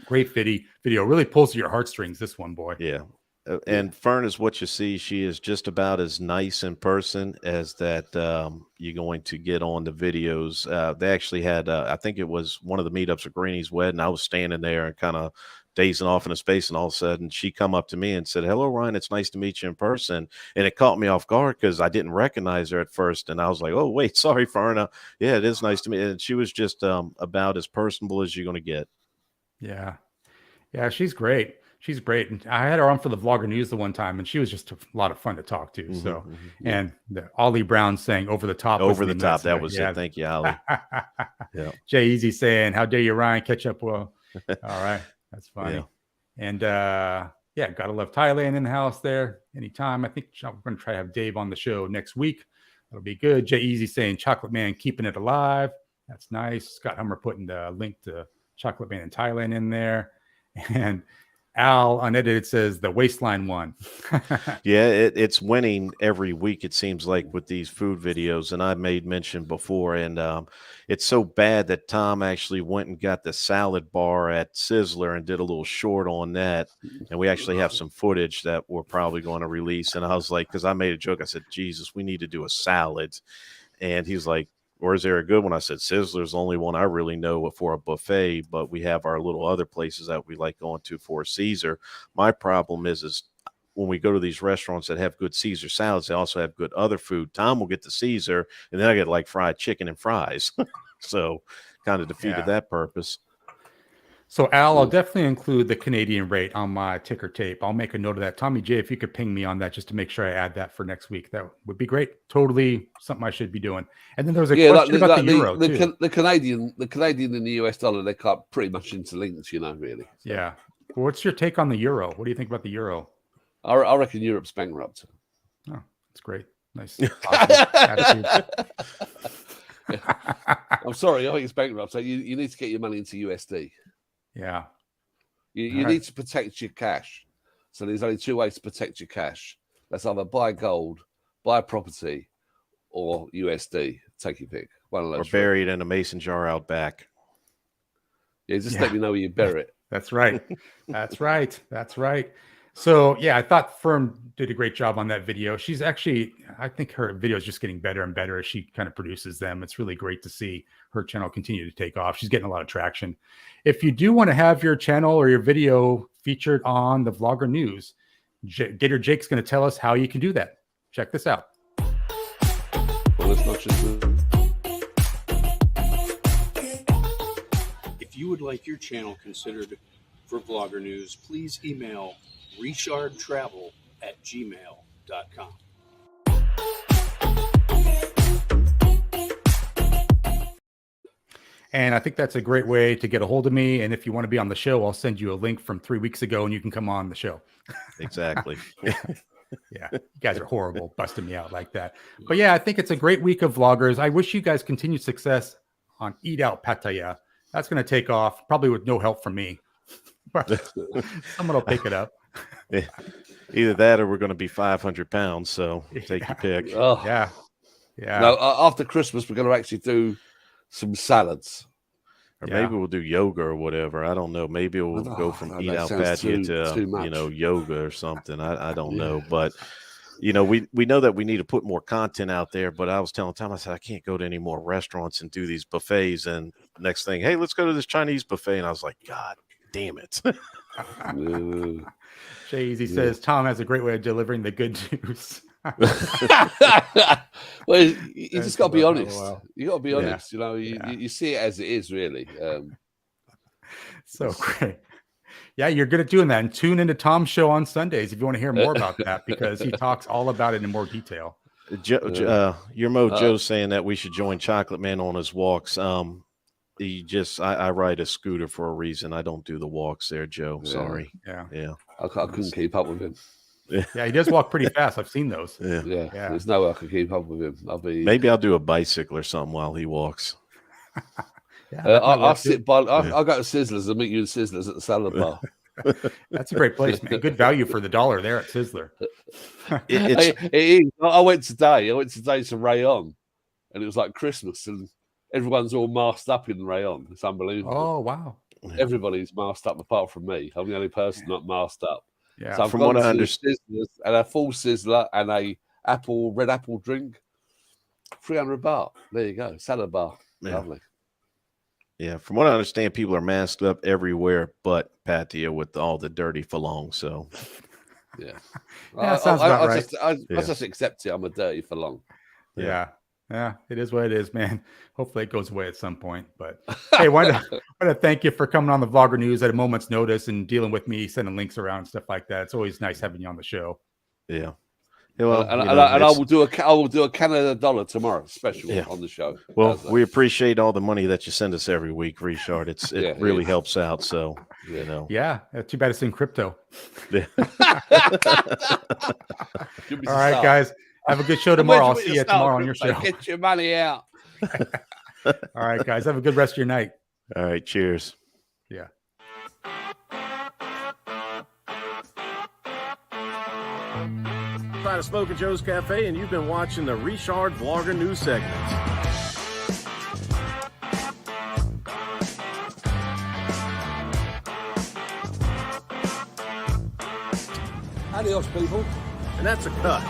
Great video. Really pulls at your heartstrings, this one, boy. Yeah. And Fern is what you see. She is just about as nice in person as that you're going to get on the videos. They actually had, I think it was one of the meetups at Greeny's wedding. I was standing there and kind of dazing off into space, and all of a sudden she come up to me and said, "Hello, Ryan. It's nice to meet you in person." And it caught me off guard because I didn't recognize her at first. And I was like, "Oh, wait, sorry, Fern. Yeah, it is nice to meet you." And she was just about as personable as you're going to get. Yeah. Yeah, she's great. She's great. And I had her on for the Vlogger News the one time, and she was just a lot of fun to talk to. So, and the Ollie Brown saying over the top. Over the top. That was it. Thank you, Ollie. Yeah. Jay Easy saying, "How dare you, Ryan? Catch up well." All right. That's funny. Yeah. And gotta love Thailand in the house there anytime. I think we're going to try to have Dave on the show next week. That'll be good. Jay Easy saying Chocolate Man keeping it alive. That's nice. Scott Hummer putting the link to Chocolate Man in Thailand in there. And Al Unedited says the waistline won. Yeah, it's winning every week, it seems like, with these food videos. And I made mention before, and it's so bad that Tom actually went and got the salad bar at Sizzler and did a little short on that. And we actually have some footage that we're probably going to release. And I was like, because I made a joke, I said, "Jesus, we need to do a salad." And he's like, "Or is there a good one?" I said, "Sizzler's the only one I really know for a buffet, but we have our little other places that we like going to for Caesar." My problem is when we go to these restaurants that have good Caesar salads, they also have good other food. Tom will get the Caesar, and then I get like fried chicken and fries. So kind of defeated that purpose. So Al, I'll definitely include the Canadian rate on my ticker tape. I'll make a note of that. Tommy J, if you could ping me on that just to make sure I add that for next week, that would be great. Totally something I should be doing. And then there was a question about the euro too. The Canadian and the US dollar, they got pretty much interlinked, really. So. Yeah. Well, what's your take on the euro? What do you think about the euro? I reckon Europe's bankrupt. Oh, that's great. Nice. I'm sorry, I think it's bankrupt. So you need to get your money into USD. Yeah. You need to protect your cash. So there's only two ways to protect your cash. That's either buy gold, buy property, or USD. Take your pick. One of those. Or bury it in a mason jar out back. Yeah, just let me know where you bury it. That's right. That's right. That's right. So, yeah, I thought Firm did a great job on that video. She's actually, I think her video is just getting better and better as she kind of produces them. It's really great to see her channel continue to take off. She's getting a lot of traction. If you do want to have your channel or your video featured on the Vlogger News, Gator Jake's going to tell us how you can do that. Check this out. If you would like your channel considered for Vlogger News, please email richardtravel@gmail.com. And I think that's a great way to get a hold of me. And if you want to be on the show, I'll send you a link from 3 weeks ago and you can come on the show. Exactly. Yeah, you guys are horrible busting me out like that. But yeah, I think it's a great week of vloggers. I wish you guys continued success on Eat Out Pattaya. That's going to take off, probably with no help from me. But someone will pick it up. Yeah. Either that or we're going to be 500 pounds. So take your pick. Oh. Yeah. Yeah. No, after Christmas, we're going to actually do some salads. Or maybe we'll do yoga or whatever. I don't know. Maybe we'll go from Eat Out Pattaya to, yoga or something. I don't know. But, we know that we need to put more content out there. But I was telling Tom, I said, I can't go to any more restaurants and do these buffets. And next thing, hey, let's go to this Chinese buffet. And I was like, God damn it. Jay Easy says Tom has a great way of delivering the good news. Well, you just got to be honest. You got to be honest. You see it as it is, really. So great. Yeah, you're good at doing that. And tune into Tom's show on Sundays if you want to hear more about that, because he talks all about it in more detail. Your Mo Joe's saying that we should join Chocolate Man on his walks. I ride a scooter for a reason. I don't do the walks there, Joe. Sorry. Yeah. I couldn't keep up with him. Yeah, he does walk pretty fast. I've seen those. Yeah. There's no way I could keep up with him. Maybe I'll do a bicycle or something while he walks. I sit by. I go to Sizzlers and meet you in Sizzlers at the salad bar. That's a great place, man. Good value for the dollar there at Sizzler. It is. I went today. To Rayon, and it was like Christmas, and everyone's all masked up in Rayon. It's unbelievable. Oh wow! Everybody's masked up apart from me. I'm the only person not masked up. Yeah. So from what I understand, and a full sizzler and a red apple drink, 300 baht. There you go, salad bar. Yeah. Lovely. Yeah, from what I understand, people are masked up everywhere but Pattaya with all the dirty falong. So, yeah, sounds about right. I just accept it. I'm a dirty falong. Yeah, it is what it is, man. Hopefully, it goes away at some point. But hey, I want to thank you for coming on the Vlogger News at a moment's notice and dealing with me, sending links around and stuff like that. It's always nice having you on the show. Yeah. Well, I will do a Canada dollar tomorrow special on the show. Well, we appreciate all the money that you send us every week, Richard. It really helps out. So Yeah, too bad it's in crypto. Yeah. All right, guys, have a good show tomorrow. I'll see you tomorrow on your show. Get your money out. All right, guys, have a good rest of your night. All right, cheers. Yeah. By the Smoke and Joe's Cafe, and you've been watching the Richard Vlogger News segment. Adios, people. And that's a cut.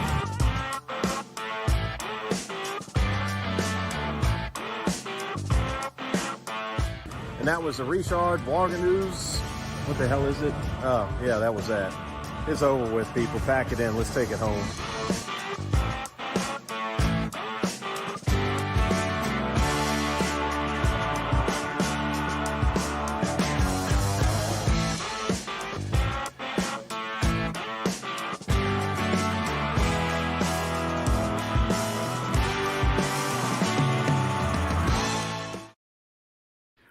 And that was the Richard Vlogger News. What the hell is it? Oh, yeah, that was that. It's over with, people. Pack it in. Let's take it home.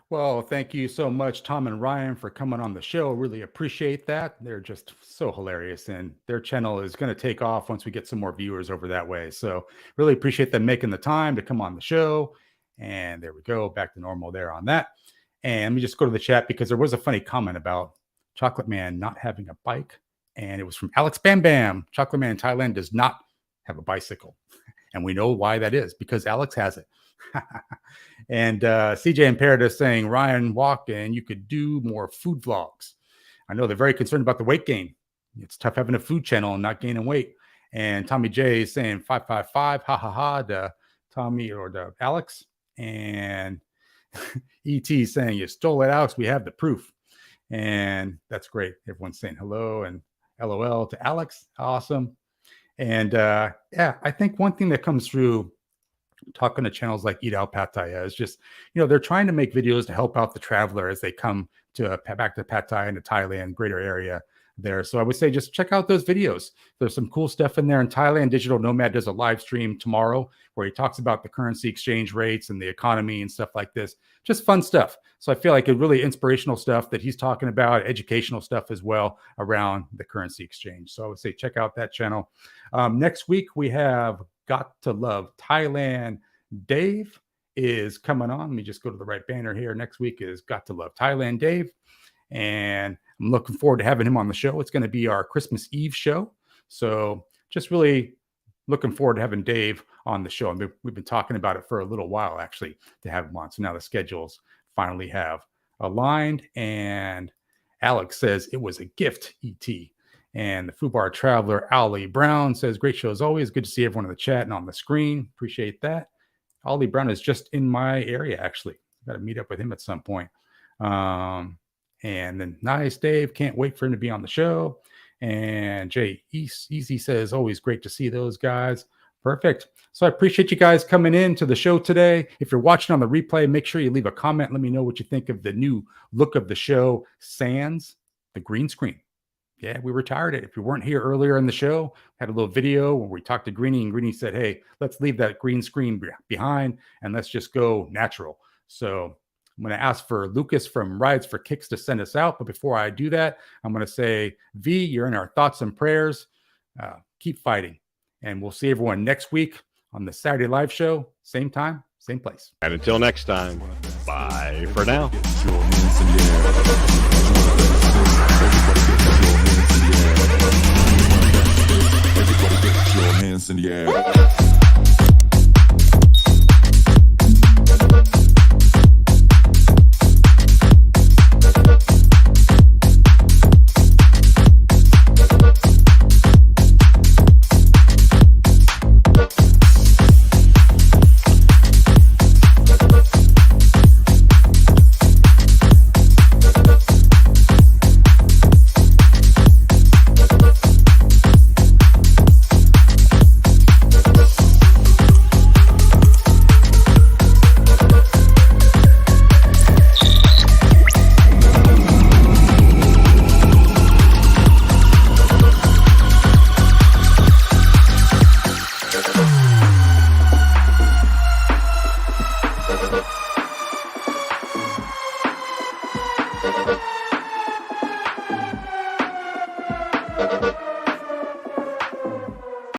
Well, thank you so much, Tom and Ryan, for coming on the show. Really appreciate that. They're just so hilarious, and their channel is going to take off once we get some more viewers over that way. So really appreciate them making the time to come on the show. And there we go, back to normal there on that. And let me just go to the chat because there was a funny comment about Chocolate Man not having a bike. And it was from Alex Bam Bam. Chocolate Man in Thailand does not have a bicycle. And we know why that is, because Alex has it. And CJ Impaired is saying, Ryan, walk and you could do more food vlogs. I know they're very concerned about the weight gain. It's tough having a food channel and not gaining weight. And Tommy J is saying 555, ha ha ha, to Tommy or to Alex. And ET saying, you stole it, Alex. We have the proof. And that's great. Everyone's saying hello and LOL to Alex. Awesome. And yeah, I think one thing that comes through talking to channels like Eat Out Pattaya is just, they're trying to make videos to help out the traveler as they come to back to Pattaya and to Thailand, greater area there. So I would say just check out those videos. There's some cool stuff in there. In Thailand, Digital Nomad does a live stream tomorrow where he talks about the currency exchange rates and the economy and stuff like this. Just fun stuff. So I feel like it's really inspirational stuff that he's talking about, educational stuff as well around the currency exchange. So I would say check out that channel. Next week, we have Got to Love Thailand. Dave is coming on. Let me just go to the right banner here. Next week is Got to Love Thailand Dave. And I'm looking forward to having him on the show. It's going to be our Christmas Eve show. So just really looking forward to having Dave on the show. And we've been talking about it for a little while, actually, to have him on. So now the schedules finally have aligned. And Alex says it was a gift, ET. And the Fubar Traveler, Ali Brown, says, great show as always. Good to see everyone in the chat and on the screen. Appreciate that. Ali Brown is just in my area, actually. Got to meet up with him at some point. And then nice, Dave. Can't wait for him to be on the show. And Jay Easy says, always great to see those guys. Perfect. So I appreciate you guys coming in to the show today. If you're watching on the replay, make sure you leave a comment. Let me know what you think of the new look of the show, sans the green screen. Yeah, we retired it. If you weren't here earlier in the show, had a little video where we talked to Greeny, and Greeny said, hey, let's leave that green screen behind and let's just go natural. So I'm going to ask for Lucas from Rides for Kicks to send us out. But before I do that, I'm going to say, V, you're in our thoughts and prayers. Keep fighting. And we'll see everyone next week on the Saturday Live Show. Same time, same place. And until next time. Bye for now. Get your hands in the air.